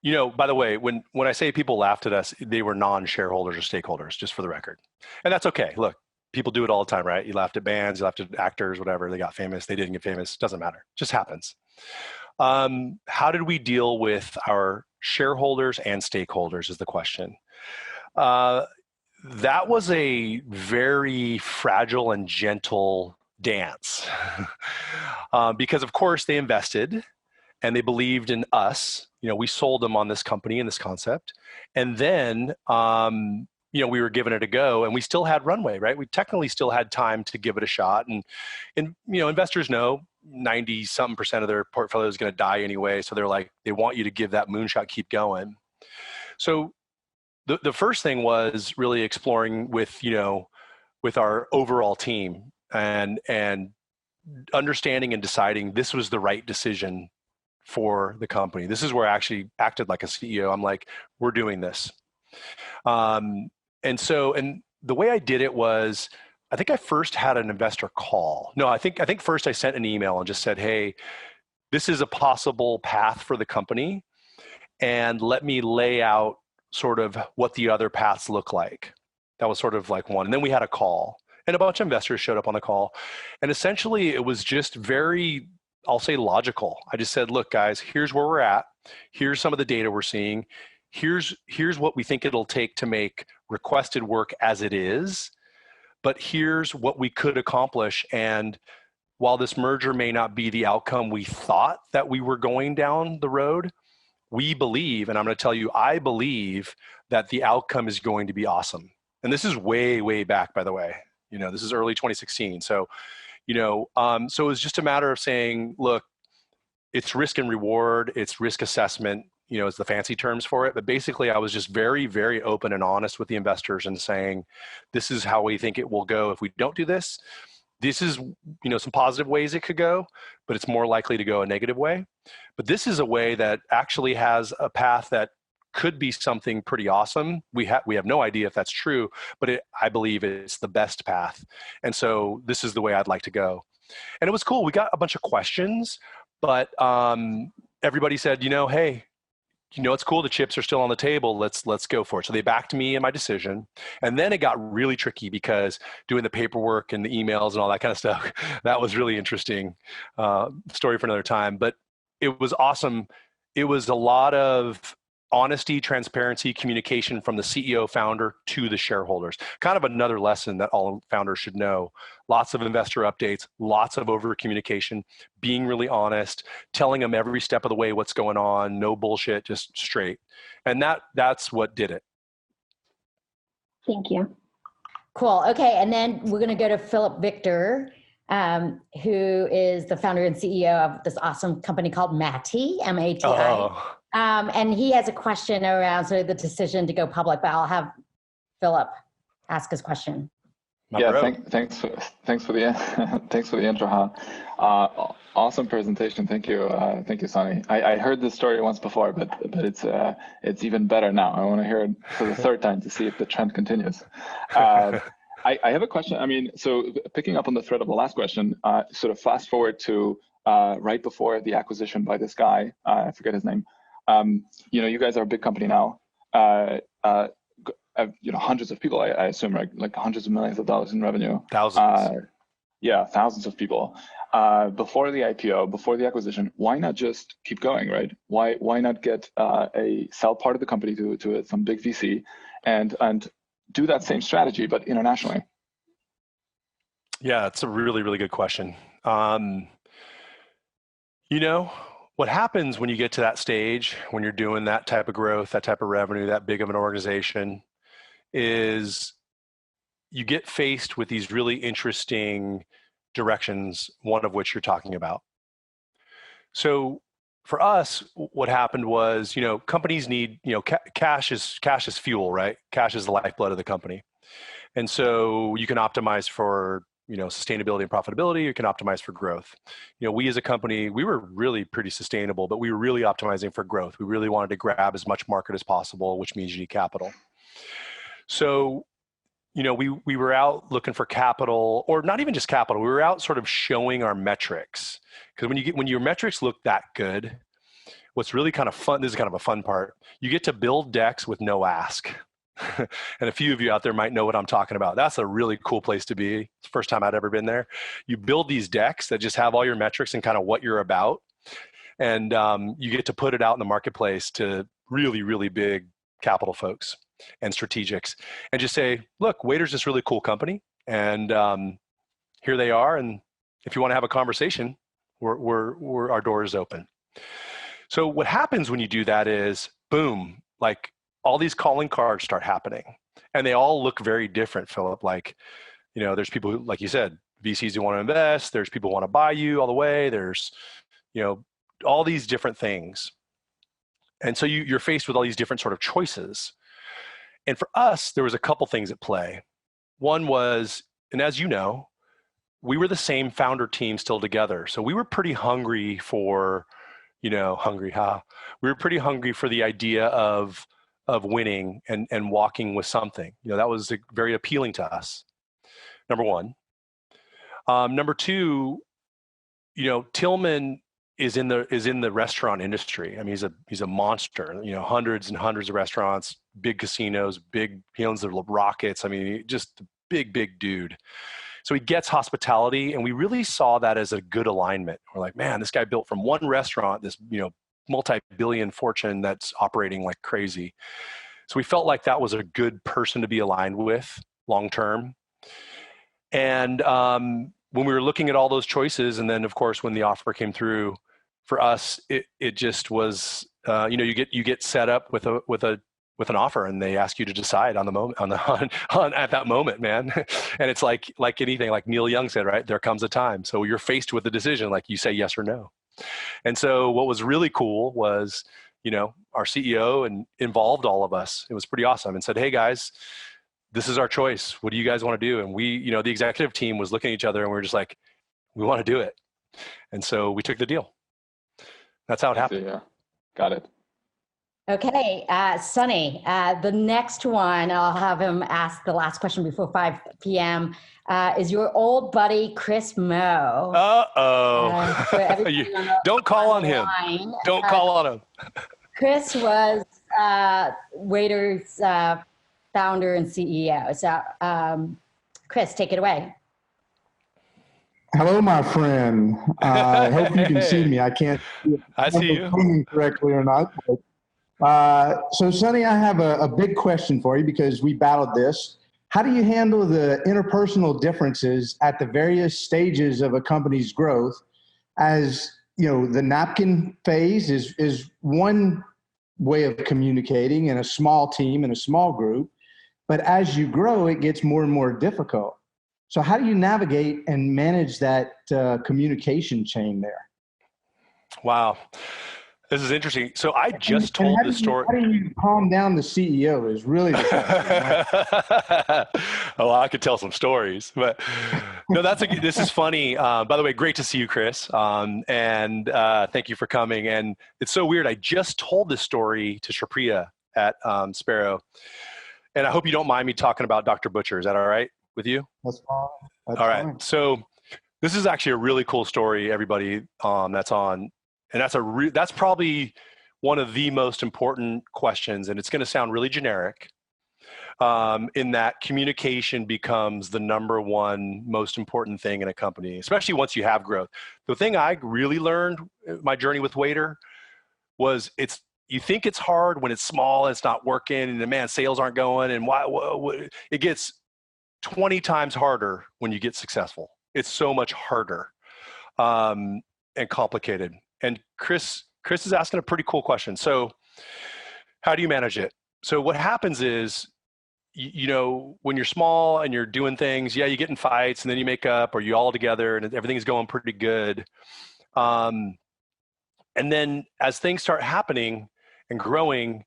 the way, when I say people laughed at us, they were non-shareholders or stakeholders, just for the record. And that's okay. Look, people do it all the time, right? You laughed at bands, you laughed at actors, whatever. They got famous, they didn't get famous. Doesn't matter. Just happens. How did we deal with our shareholders and stakeholders is the question. That was a very fragile and gentle dance because of course they invested and they believed in us. We sold them on this company and this concept. And then, we were giving it a go, and we still had runway, right? We technically still had time to give it a shot. And investors know 90-something% of their portfolio is going to die anyway. So they're like, they want you to give that moonshot, keep going. So the first thing was really exploring with our overall team and understanding and deciding this was the right decision for the company. This is where I actually acted like a CEO. I'm like, we're doing this. And the way I did it was, I think I first had an investor call. No, I think first I sent an email and just said, hey, this is a possible path for the company, and let me lay out sort of what the other paths look like. That was sort of like one. And then we had a call, and a bunch of investors showed up on the call. And essentially it was just very, I'll say, logical. I just said, look, guys, here's where we're at. Here's some of the data we're seeing. Here's what we think it'll take to make requested work as it is. But here's what we could accomplish. And while this merger may not be the outcome we thought that we were going down the road, we believe, and I'm going to tell you, I believe that the outcome is going to be awesome. And this is way, way back, by the way. This is early 2016. So, so it was just a matter of saying, look, it's risk and reward, it's risk assessment. is the fancy terms for it. But basically, I was just very, very open and honest with the investors and saying, this is how we think it will go if we don't do this. This is, some positive ways it could go, but it's more likely to go a negative way. But this is a way that actually has a path that could be something pretty awesome. We have no idea if that's true, but I believe it's the best path. And so this is the way I'd like to go. And it was cool. We got a bunch of questions, but everybody said, hey, it's cool. The chips are still on the table. Let's go for it. So they backed me in my decision. And then it got really tricky because doing the paperwork and the emails and all that kind of stuff, that was really interesting. Story for another time, but it was awesome. It was a lot of honesty, transparency, communication from the CEO founder to the shareholders. Kind of another lesson that all founders should know. Lots of investor updates, lots of over communication, being really honest, telling them every step of the way what's going on, no bullshit, just straight. And that's what did it.
Thank you.
Cool. Okay. And then we're going to go to Philip Victor, who is the founder and CEO of this awesome company called Mati, M-A-T-I.
Oh.
And he has a question around sort of the decision to go public, but I'll have Philip ask his question.
Thanks for the thanks for the intro, huh? Awesome presentation. Thank you, Sonny. I heard this story once before, but it's even better now. I want to hear it for the third time to see if the trend continues. I have a question. I mean, so picking up on the thread of the last question, sort of fast forward to right before the acquisition by this guy, I forget his name. You guys are a big company now. Hundreds of people, I assume, right? Like hundreds of millions of dollars in revenue.
Thousands.
Thousands of people. Before the IPO, before the acquisition, why not just keep going, right? Why not get sell part of the company to some big VC and do that same strategy, but internationally?
Yeah, it's a really, really good question. What happens when you get to that stage, when you're doing that type of growth, that type of revenue, that big of an organization, is you get faced with these really interesting directions, one of which you're talking about. So for us, what happened was, companies need, cash is fuel, right? Cash is the lifeblood of the company. And so you can optimize for sustainability and profitability, you can optimize for growth. We as a company, we were really pretty sustainable, but we were really optimizing for growth. We really wanted to grab as much market as possible, which means you need capital. So, we were out looking for capital, or not even just capital. We were out sort of showing our metrics. Because when your metrics look that good, what's really kind of fun, this is kind of a fun part, you get to build decks with no ask. And a few of you out there might know what I'm talking about. That's a really cool place to be. It's the first time I'd ever been there. You build these decks that just have all your metrics and kind of what you're about. And you get to put it out in the marketplace to really, really big capital folks and strategics and just say, look, WAITR's this really cool company. And here they are. And if you want to have a conversation, our door is open. So what happens when you do that is, boom, like, all these calling cards start happening, and they all look very different, Philip. Like, there's people who, like you said, VCs who want to invest, there's people who want to buy you all the way. There's, all these different things. And so you're faced with all these different sort of choices. And for us, there was a couple things at play. One was, and as you know, we were the same founder team still together. So we were pretty hungry for, we were pretty hungry for the idea of winning and walking with something. That was very appealing to us. Number one. Number two, Tillman is in the restaurant industry. I mean, he's a monster. Hundreds and hundreds of restaurants, big casinos, he owns the Rockets. I mean, just a big dude. So he gets hospitality, and we really saw that as a good alignment. We're like, man, this guy built from one restaurant, this multi-billion fortune that's operating like crazy. So we felt like that was a good person to be aligned with long term. And when we were looking at all those choices, and then of course when the offer came through, for us it just was you get set up with an offer, and they ask you to decide on the moment at that moment, man. And it's like anything, like Neil Young said, right? There comes a time. So you're faced with a decision, like you say yes or no. And so what was really cool was, our CEO and involved all of us. It was pretty awesome, and said, hey guys, this is our choice. What do you guys want to do? And we, the executive team was looking at each other and we were just like, we want to do it. And so we took the deal. That's how it happened.
Yeah, got it.
Okay, Sonny, the next one, I'll have him ask the last question before 5 p.m. Is your old buddy, Chris Moe.
Don't call on him. Don't call on him.
Chris was WAITR's founder and CEO. So, Chris, take it away.
Hello, my friend. I hope you can see me. I can't.
I see you.
Correctly or not. But, so, Sonny, I have a big question for you because we battled this. How do you handle the interpersonal differences at the various stages of a company's growth? As the napkin phase is one way of communicating in a small team, in a small group. But as you grow, it gets more and more difficult. So how do you navigate and manage that communication chain there?
Wow. This is interesting. So I just told the story.
How do you calm down the CEO is really the question, right?
Oh, I could tell some stories, but no, this is funny. By the way, great to see you, Chris. And thank you for coming. And it's so weird. I just told this story to Shripriya at Spero. And I hope you don't mind me talking about Dr. Butcher. Is that all right with you?
That's fine. That's
all right.
fine.
So this is actually a really cool story, everybody, that's on. And that's probably one of the most important questions. And it's going to sound really generic in that communication becomes the number one most important thing in a company, especially once you have growth. The thing I really learned my journey with WAITR was you think it's hard when it's small and it's not working and man, sales aren't going and it gets 20 times harder when you get successful. It's so much harder and complicated. And Chris is asking a pretty cool question. So how do you manage it? So what happens is, when you're small and you're doing things, you get in fights and then you make up or you all together and everything's going pretty good. And then as things start happening and growing,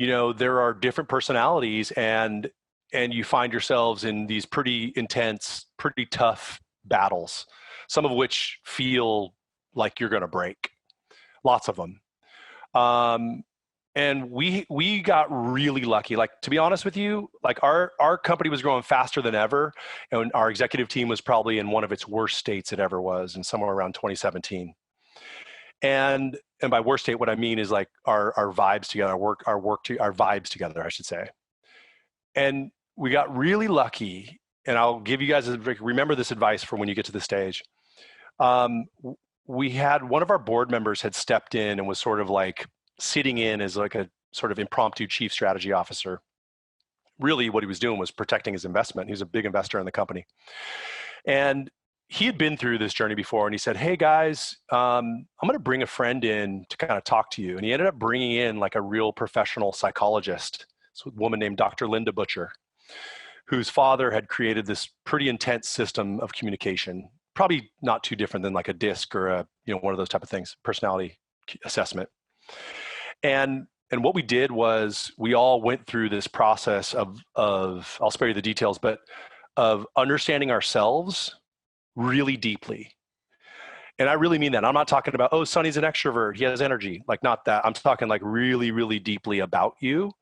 there are different personalities and you find yourselves in these pretty intense, pretty tough battles, some of which feel like you're going to break. Lots of them. And we got really lucky. Like, to be honest with you, like our company was growing faster than ever. And our executive team was probably in one of its worst states it ever was, and somewhere around 2017. And by worst state, what I mean is like our vibes together, our vibes together, I should say. And we got really lucky. And I'll give you guys remember this advice for when you get to the stage. We had one of our board members had stepped in and was sort of like sitting in as like a sort of impromptu chief strategy officer. Really what he was doing was protecting his investment. He was a big investor in the company. And he had been through this journey before and he said, hey guys, I'm going to bring a friend in to kind of talk to you. And he ended up bringing in like a real professional psychologist. It's a woman named Dr. Linda Butcher, whose father had created this pretty intense system of communication. Probably not too different than like a DISC or a, one of those type of things, personality assessment. And what we did was we all went through this process of I'll spare you the details, but of understanding ourselves really deeply. And I really mean that. I'm not talking about, oh, Sonny's an extrovert, he has energy. Like, not that. I'm talking like really, really deeply about you.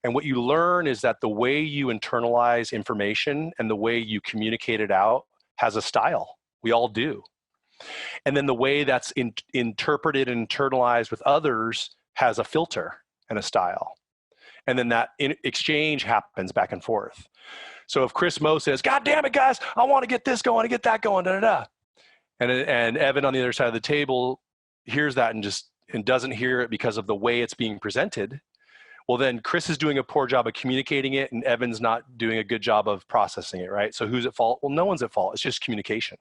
And what you learn is that the way you internalize information and the way you communicate it out has a style. We all do. And then the way that's interpreted and internalized with others has a filter and a style. And then that exchange happens back and forth. So if Chris Moe says, God damn it, guys, I want to get this going, to get that going, da, da, da. And Evan on the other side of the table hears that and doesn't hear it because of the way it's being presented. Well, then Chris is doing a poor job of communicating it and Evan's not doing a good job of processing it, right? So who's at fault? Well, no one's at fault. It's just communication.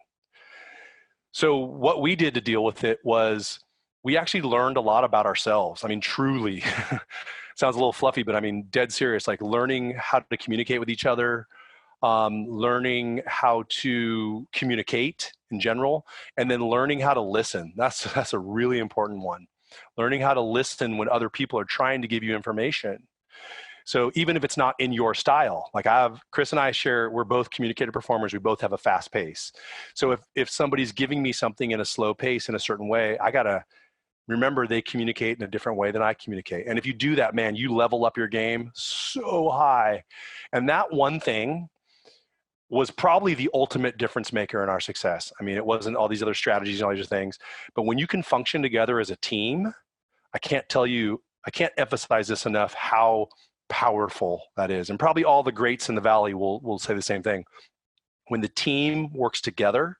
So what we did to deal with it was we actually learned a lot about ourselves. I mean, truly, sounds a little fluffy, but I mean, dead serious, like learning how to communicate with each other, learning how to communicate in general, and then learning how to listen. That's a really important one. learning how to listen when other people are trying to give you information. So even if it's not in your style, like Chris and I share, we're both communicator performers. We both have a fast pace. So if somebody's giving me something in a slow pace in a certain way, I got to remember they communicate in a different way than I communicate. And if you do that, man, you level up your game so high. And that one thing was probably the ultimate difference maker in our success. I mean, it wasn't all these other strategies and all these other things, but when you can function together as a team, I can't emphasize this enough how powerful that is. And probably all the greats in the Valley will say the same thing. When the team works together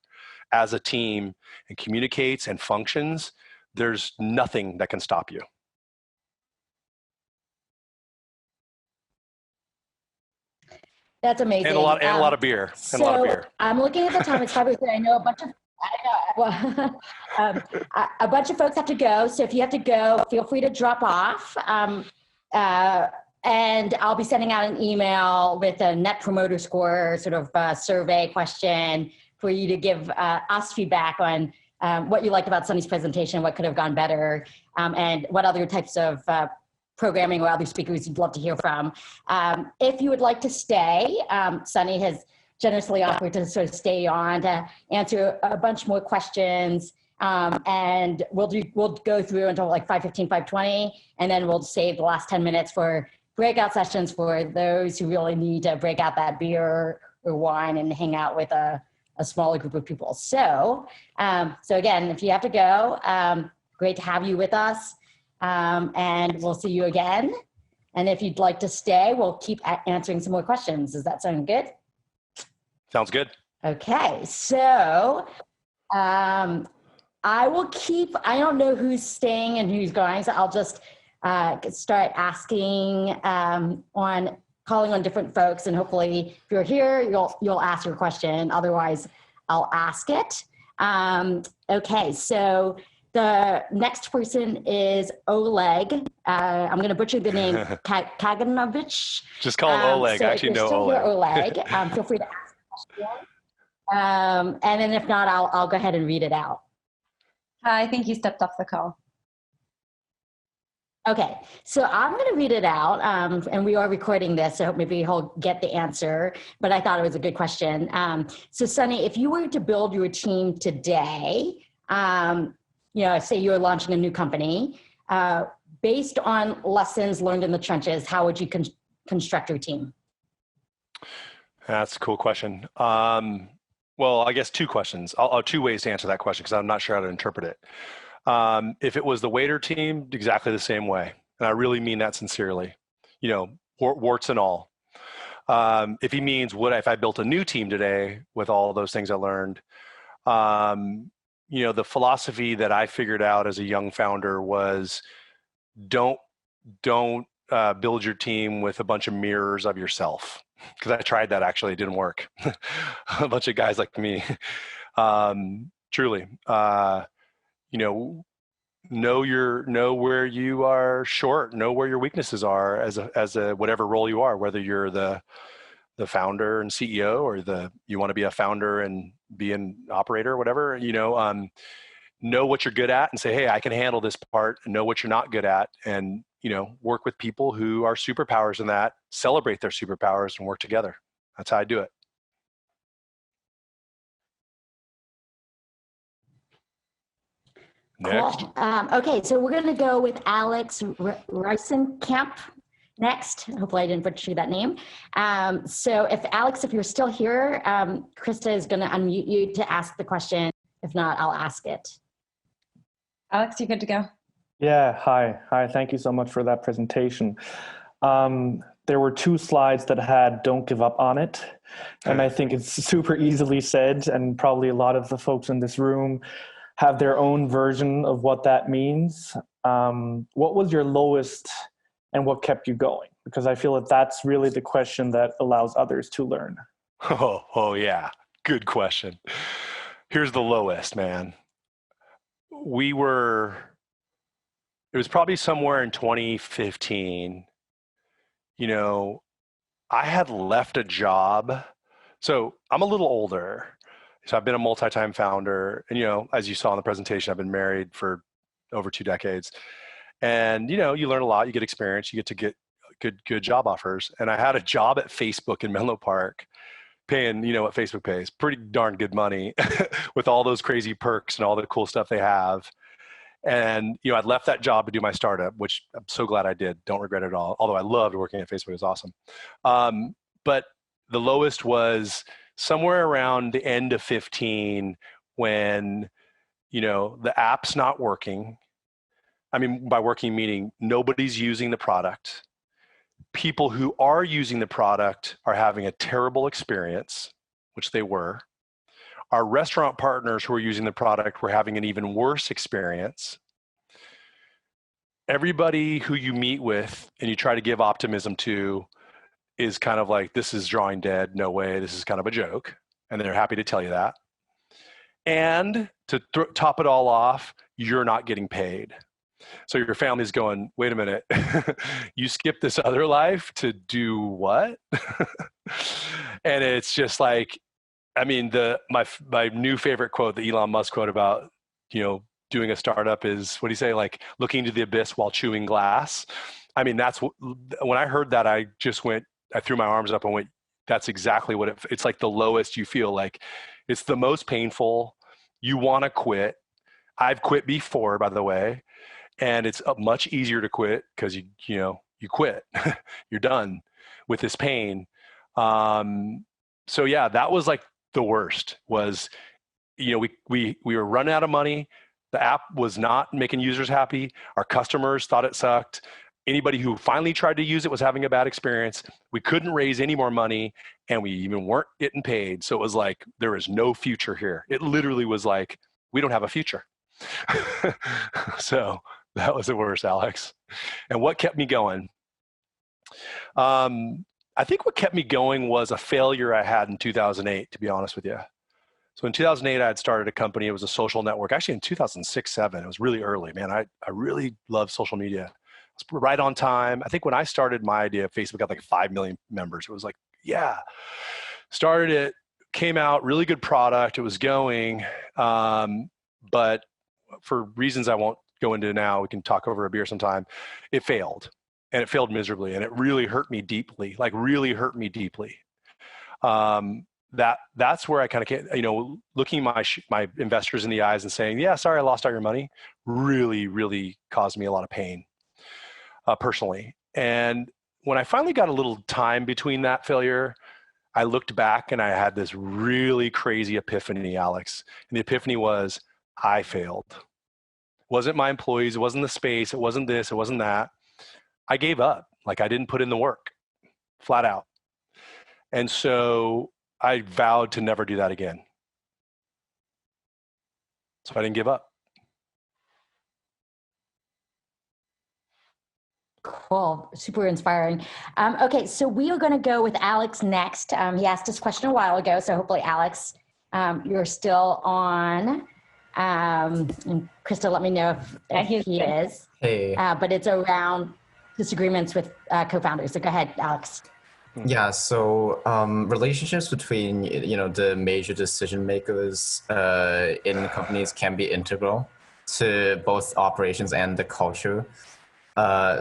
as a team and communicates and functions, there's nothing that can stop you.
That's amazing.
And a lot of beer.
So
and a lot of beer.
I'm looking at the time. It's 5:03. I know a bunch of folks have to go. So if you have to go, feel free to drop off. And I'll be sending out an email with a Net Promoter Score sort of survey question for you to give us feedback on what you liked about Sonny's presentation, what could have gone better, and what other types of programming or other speakers you'd love to hear from. If you would like to stay, Sonny has generously offered to sort of stay on to answer a bunch more questions. And we'll go through until like 5:15, 5:20, and then we'll save the last 10 minutes for breakout sessions for those who really need to break out that beer or wine and hang out with a smaller group of people. So again, if you have to go, great to have you with us. And we'll see you again. And if you'd like to stay, we'll keep answering some more questions. Does that sound good?
Sounds good.
Okay, so I don't know who's staying and who's going, so I'll just start asking calling on different folks, and hopefully if you're here, you'll ask your question. Otherwise, I'll ask it. Okay, so the next person is Oleg. I'm going to butcher the name, Kaganovich.
Just call him Oleg.
So
I actually know
Oleg. Feel free to ask a question. And then if not, I'll go ahead and read it out.
I think you stepped off the call.
Okay, so I'm going to read it out, and we are recording this, so maybe he'll get the answer, but I thought it was a good question. So Sonny, if you were to build your team today, say you're launching a new company, based on lessons learned in the trenches, how would you construct your team?
That's a cool question. Well, I guess two questions. I'll two ways to answer that question because I'm not sure how to interpret it. If it was the WAITR team, exactly the same way. And I really mean that sincerely, warts and all. If he means, if I built a new team today with all those things I learned, the philosophy that I figured out as a young founder was don't build your team with a bunch of mirrors of yourself. Because I tried that, actually, it didn't work. A bunch of guys like me. Truly. Know where you are short, know where your weaknesses are as a whatever role you are, whether you're the founder and CEO or you want to be a founder and be an operator or whatever, know what you're good at and say, hey, I can handle this part, and know what you're not good at, and work with people who are superpowers in that, celebrate their superpowers and work together. That's how I do it. Next.
Cool. Okay, so we're going to go with Alex Reisenkamp next. Hopefully I didn't butcher that name. So Alex, if you're still here, Krista is going to unmute you to ask the question. If not, I'll ask it.
Alex, you good to go?
Yeah, hi. Thank you so much for that presentation. There were two slides that had "don't give up on it." And I think it's super easily said, and probably a lot of the folks in this room have their own version of what that means. What was your lowest and what kept you going? Because I feel that that's really the question that allows others to learn.
Oh yeah, good question. Here's the lowest, man. It was probably somewhere in 2015. I had left a job. So I'm a little older. So I've been a multi-time founder. And, as you saw in the presentation, I've been married for over 2 decades. And, you learn a lot, you get experience, you get to get good job offers. And I had a job at Facebook in Menlo Park paying, what Facebook pays, pretty darn good money with all those crazy perks and all the cool stuff they have. And, I'd left that job to do my startup, which I'm so glad I did. Don't regret it at all. Although I loved working at Facebook. It was awesome. But the lowest was somewhere around the end of 15 when, the app's not working. I mean, by working, meaning nobody's using the product. People who are using the product are having a terrible experience, which they were. Our restaurant partners who are using the product were having an even worse experience. Everybody who you meet with and you try to give optimism to is kind of like, this is drawing dead. No way. This is kind of a joke. And they're happy to tell you that. And to top it all off, you're not getting paid. So your family's going, wait a minute, you skipped this other life to do what? And it's just like, I mean, my new favorite quote, the Elon Musk quote about, doing a startup is, what do you say? Like looking into the abyss while chewing glass. I mean, that's when I heard that, I threw my arms up and went, that's exactly what it's like. The lowest you feel like, it's the most painful. You want to quit. I've quit before, by the way. And it's much easier to quit because you quit, you're done with this pain. So yeah, that was like the worst was, we were running out of money. The app was not making users happy. Our customers thought it sucked. Anybody who finally tried to use it was having a bad experience. We couldn't raise any more money and we even weren't getting paid. So it was like, there is no future here. It literally was like, we don't have a future. So that was the worst, Alex. And what kept me going? I think what kept me going was a failure I had in 2008, to be honest with you. So in 2008, I had started a company. It was a social network. Actually, in 2006, 7, it was really early, man. I really love social media. I was right on time. I think when I started my idea, Facebook got like 5 million members. It was like, yeah. Started it, came out, really good product. It was going, but for reasons I won't go into now, we can talk over a beer sometime, it failed. And it failed miserably. And it really hurt me deeply, like really hurt me deeply. That's where I kind of came, looking my investors in the eyes and saying, yeah, sorry, I lost all your money, really, really caused me a lot of pain personally. And when I finally got a little time between that failure, I looked back and I had this really crazy epiphany, Alex. And the epiphany was, I failed. It wasn't my employees. It wasn't the space. It wasn't this. It wasn't that. I gave up. Like I didn't put in the work, flat out. And so I vowed to never do that again. So I didn't give up.
Cool, super inspiring. Okay, so we are going to go with Alex next. He asked this question a while ago, so hopefully Alex, you're still on. And Krista, let me know if he is.
Hey.
But it's around disagreements with co-founders. So go ahead, Alex.
Yeah, so relationships between the major decision makers in companies can be integral to both operations and the culture.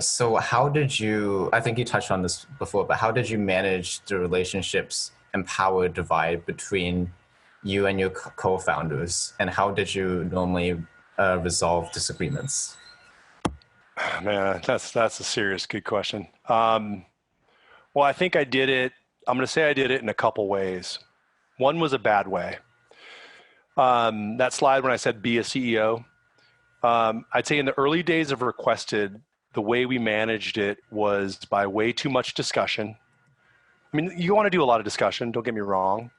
So how did you, I think you touched on this before, but how did you manage the relationships and power divide between you and your co-founders? And how did you normally resolve disagreements?
Man, that's a serious good question. Well, I think I did it. I'm going to say I did it in a couple ways. One was a bad way. That slide when I said be a CEO, I'd say in the early days of Requested, the way we managed it was by way too much discussion. I mean, you want to do a lot of discussion, don't get me wrong,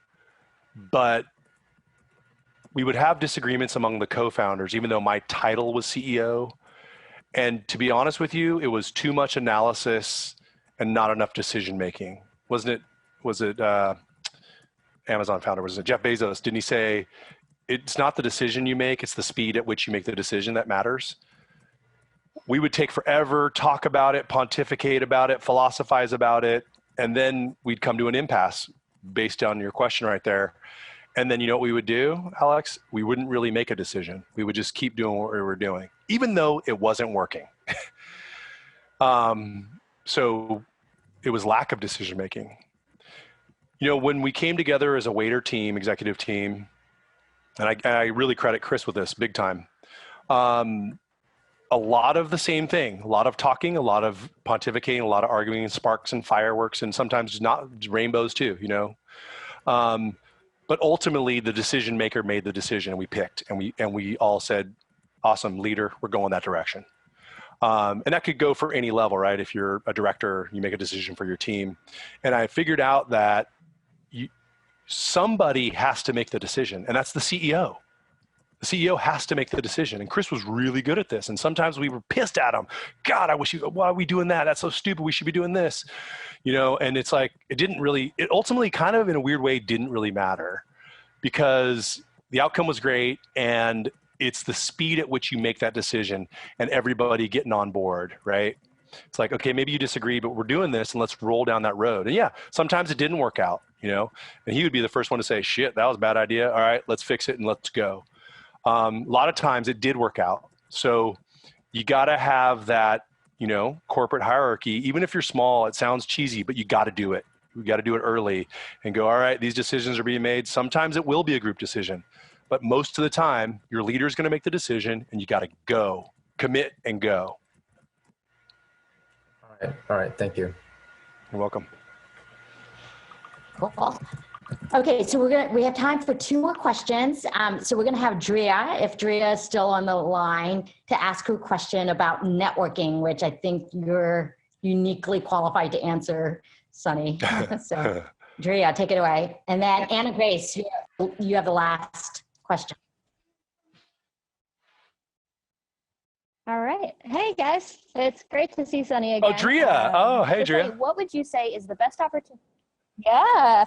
but we would have disagreements among the co-founders, even though my title was CEO. And to be honest with you, it was too much analysis and not enough decision-making. Was it Amazon founder, was it Jeff Bezos? Didn't he say, it's not the decision you make, it's the speed at which you make the decision that matters? We would take forever, talk about it, pontificate about it, philosophize about it, and then we'd come to an impasse based on your question right there. And then you know what we would do, Alex? We wouldn't really make a decision. We would just keep doing what we were doing, even though it wasn't working. So it was lack of decision making. You know, when we came together as a WAITR team, executive team, and I really credit Chris with this big time, a lot of the same thing, a lot of talking, a lot of pontificating, a lot of arguing, and sparks and fireworks, and sometimes not rainbows too, you know. But ultimately, the decision maker made the decision, and we picked, and we all said, "Awesome, leader, we're going that direction." And that could go for any level, right? If you're a director, you make a decision for your team. And I figured out that somebody has to make the decision, and that's the CEO. The CEO has to make the decision. And Chris was really good at this. And sometimes we were pissed at him. God, why are we doing that? That's so stupid. We should be doing this. You know, and it's like, it ultimately kind of in a weird way didn't really matter, because the outcome was great. And it's the speed at which you make that decision and everybody getting on board, right? It's like, okay, maybe you disagree, but we're doing this and let's roll down that road. And yeah, sometimes it didn't work out, you know, and he would be the first one to say, shit, that was a bad idea. All right, let's fix it and let's go. A lot of times it did work out. So you got to have that, you know, corporate hierarchy. Even if you're small, it sounds cheesy, but you got to do it. We got to do it early and go, all right, these decisions are being made. Sometimes it will be a group decision, but most of the time your leader is going to make the decision and you got to go, commit and go.
All right. Thank you.
You're welcome.
Cool. Okay, so we have time for 2 more questions. So we're going to have Drea, if Drea is still on the line, to ask her a question about networking, which I think you're uniquely qualified to answer, Sonny. So Drea, take it away. And then Anna Grace, you have the last question.
All right. Hey, guys. It's great to see Sonny again.
Oh, Drea. Hey, Drea.
Sonny, what would you say is the best opportunity? Yeah.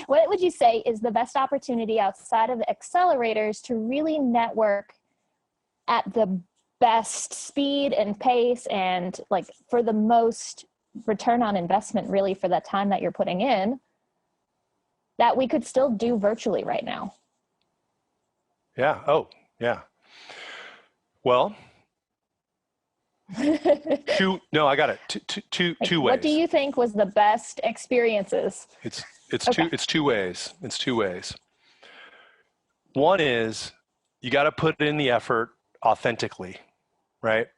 What would you say is the best opportunity outside of the accelerators to really network at the best speed and pace and like for the most return on investment really for that time that you're putting in that we could still do virtually right now?
Yeah. Oh, yeah. Well, no, I got it. Two ways.
What do you think was the best experiences?
It's two ways. It's 2 ways. One is you got to put in the effort authentically, right?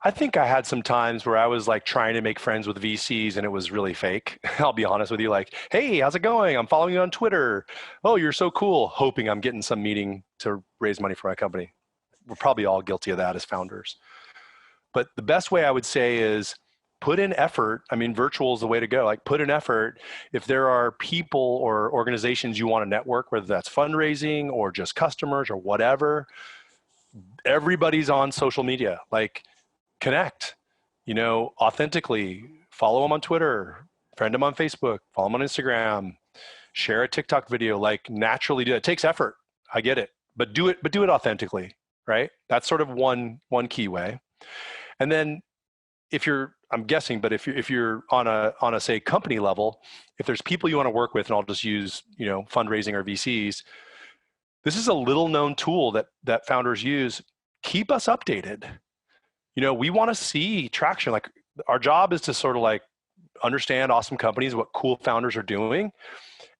I think I had some times where I was like trying to make friends with VCs and it was really fake. I'll be honest with you, like, hey, how's it going? I'm following you on Twitter. Oh, you're so cool. Hoping I'm getting some meeting to raise money for my company. We're probably all guilty of that as founders. But the best way I would say is put in effort. I mean, virtual is the way to go. Like put in effort. If there are people or organizations you want to network, whether that's fundraising or just customers or whatever, everybody's on social media. Like connect, you know, authentically. Follow them on Twitter, friend them on Facebook, follow them on Instagram, share a TikTok video, like naturally do it. It takes effort. I get it, but do it authentically, right? That's sort of one key way. And then if you're, I'm guessing, but if you're on a say company level, if there's people you want to work with, and I'll just use, you know, fundraising or VCs, this is a little known tool that founders use. Keep us updated. You know, we want to see traction. Like our job is to sort of like understand awesome companies, what cool founders are doing.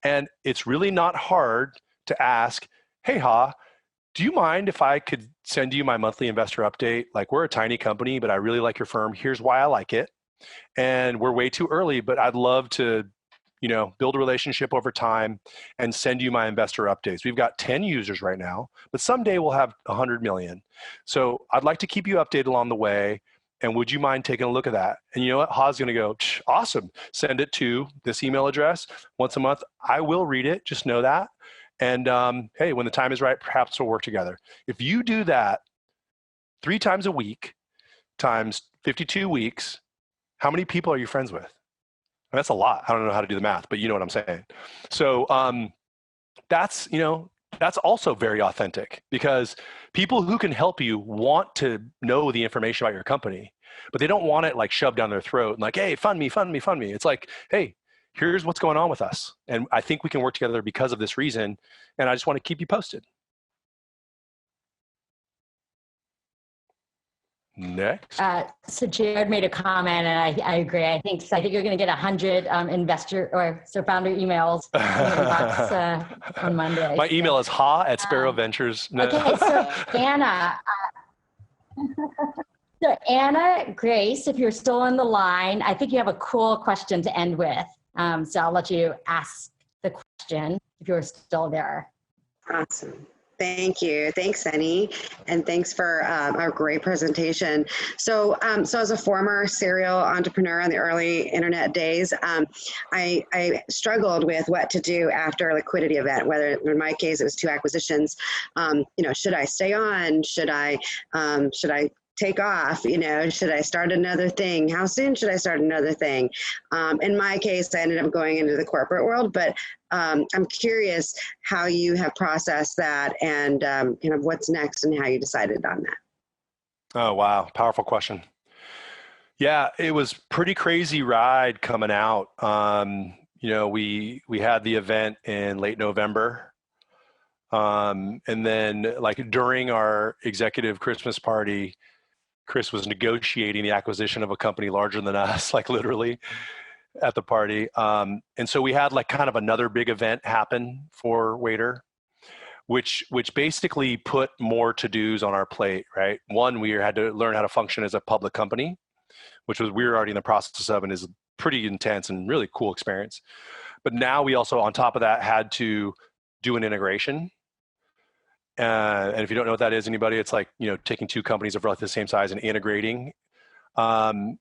And it's really not hard to ask, hey, do you mind if I could send you my monthly investor update? Like we're a tiny company, but I really like your firm. Here's why I like it. And we're way too early, but I'd love to, you know, build a relationship over time and send you my investor updates. We've got 10 users right now, but someday we'll have 100 million. So I'd like to keep you updated along the way. And would you mind taking a look at that? And you know what? Ha's going to go, awesome. Send it to this email address once a month. I will read it. Just know that. And hey, when the time is right, perhaps we'll work together. If you do that 3 times a week times 52 weeks, how many people are you friends with? And that's a lot. I don't know how to do the math, but you know what I'm saying. So that's, you know, that's also very authentic because people who can help you want to know the information about your company, but they don't want it like shoved down their throat and like, hey, fund me. It's like, hey, here's what's going on with us. And I think we can work together because of this reason. And I just want to keep you posted. Next.
So Jared made a comment, and I agree. I think you're going to get 100 investor or founder emails in your inbox on Monday.
My email is ha@Spero Ventures. No.
Okay, so Anna. So Anna Grace, if you're still on the line, I think you have a cool question to end with. So I'll let you ask the question if you're still there.
Awesome. Thank you. Thanks, Sonny. And thanks for a great presentation. So as a former serial entrepreneur in the early internet days, I struggled with what to do after a liquidity event, whether in my case, it was 2 acquisitions. Should I stay on? Should I take off? Should I start another thing? How soon should I start another thing? In my case, I ended up going into the corporate world, but I'm curious how you have processed that and kind of what's next and how you decided on that.
Oh, wow. Powerful question. Yeah, it was pretty crazy ride coming out. We had the event in late November. And then like during our executive Christmas party, Chris was negotiating the acquisition of a company larger than us, like literally at the party. And so we had like kind of another big event happen for WAITR, which basically put more to-dos on our plate, right? One, we had to learn how to function as a public company, which was we were already in the process of and is pretty intense and really cool experience. But now we also, on top of that, had to do an integration. And if you don't know what that is, anybody, it's like, taking 2 companies of roughly the same size and integrating and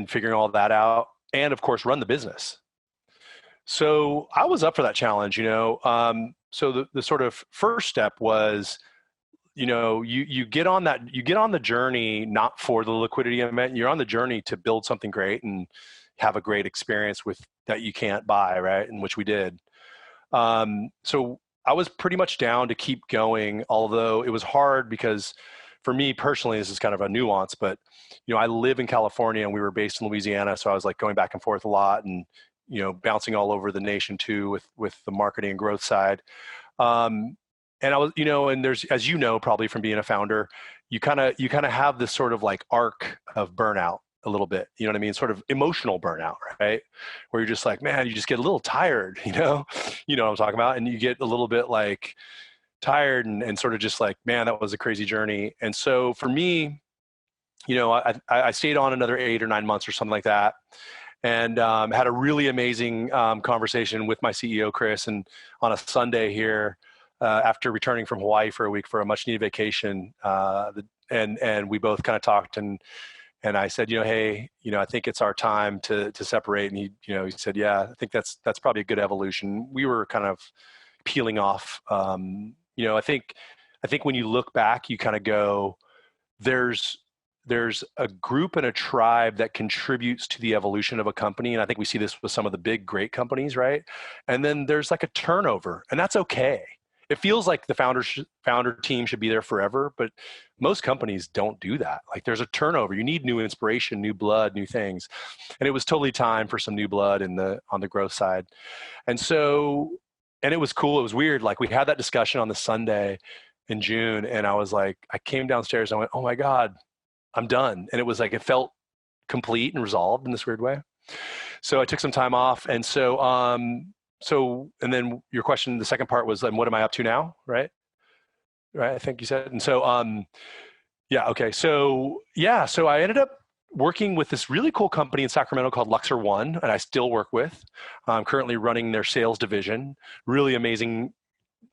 figuring all that out. And of course, run the business. So I was up for that challenge, So the sort of first step was, you get on the journey, not for the liquidity event, you're on the journey to build something great and have a great experience with that you can't buy, right? And which we did. So I was pretty much down to keep going, although it was hard because for me personally, this is kind of a nuance, but I live in California and we were based in Louisiana. So I was like going back and forth a lot and, bouncing all over the nation too with the marketing and growth side. And I was, and there's, as probably from being a founder, you kind of have this sort of like arc of burnout a little bit, you know what I mean? Sort of emotional burnout, right? Where you're just like, man, you just get a little tired, you know what I'm talking about? And you get a little bit like tired and sort of just like, man, that was a crazy journey. And so for me, I stayed on another 8 or 9 months or something like that. And had a really amazing conversation with my CEO, Chris, and on a Sunday here after returning from Hawaii for a week for a much needed vacation. And we both kind of talked and I said, hey, I think it's our time to separate. And he said, yeah, I think that's probably a good evolution. We were kind of peeling off. I think when you look back, you kind of go, there's a group and a tribe that contributes to the evolution of a company. And I think we see this with some of the big, great companies, right? And then there's like a turnover, and that's okay. It feels like the founder team should be there forever, but most companies don't do that. Like there's a turnover. You need new inspiration, new blood, new things. And it was totally time for some new blood on the growth side. And it was cool. It was weird. Like we had that discussion on the Sunday in June, and I was like, I came downstairs and I went, oh my God, I'm done. And it was like, it felt complete and resolved in this weird way. So I took some time off. And and then your question, the second part was, what am I up to now? Right. I think you said. And so, okay. So I ended up working with this really cool company in Sacramento called Luxor One, and I still work with. I'm currently running their sales division, really amazing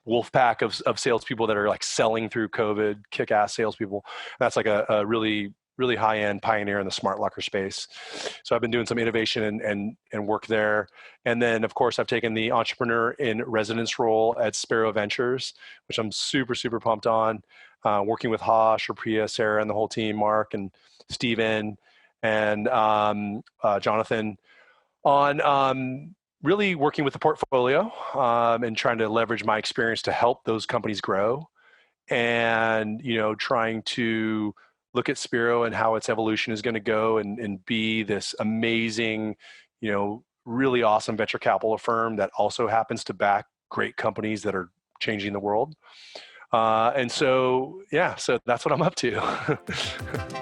wolf pack of salespeople that are like selling through COVID, kick-ass salespeople. That's like a really, really high-end pioneer in the smart locker space. So I've been doing some innovation and work there. And then, of course, I've taken the entrepreneur in residence role at Spero Ventures, which I'm super, super pumped on, working with Shripriya, Sarah, and the whole team, Mark and Steven and Jonathan on really working with the portfolio and trying to leverage my experience to help those companies grow and, trying to look at Spero and how its evolution is going to go and be this amazing, really awesome venture capital firm that also happens to back great companies that are changing the world. And so, yeah, so that's what I'm up to.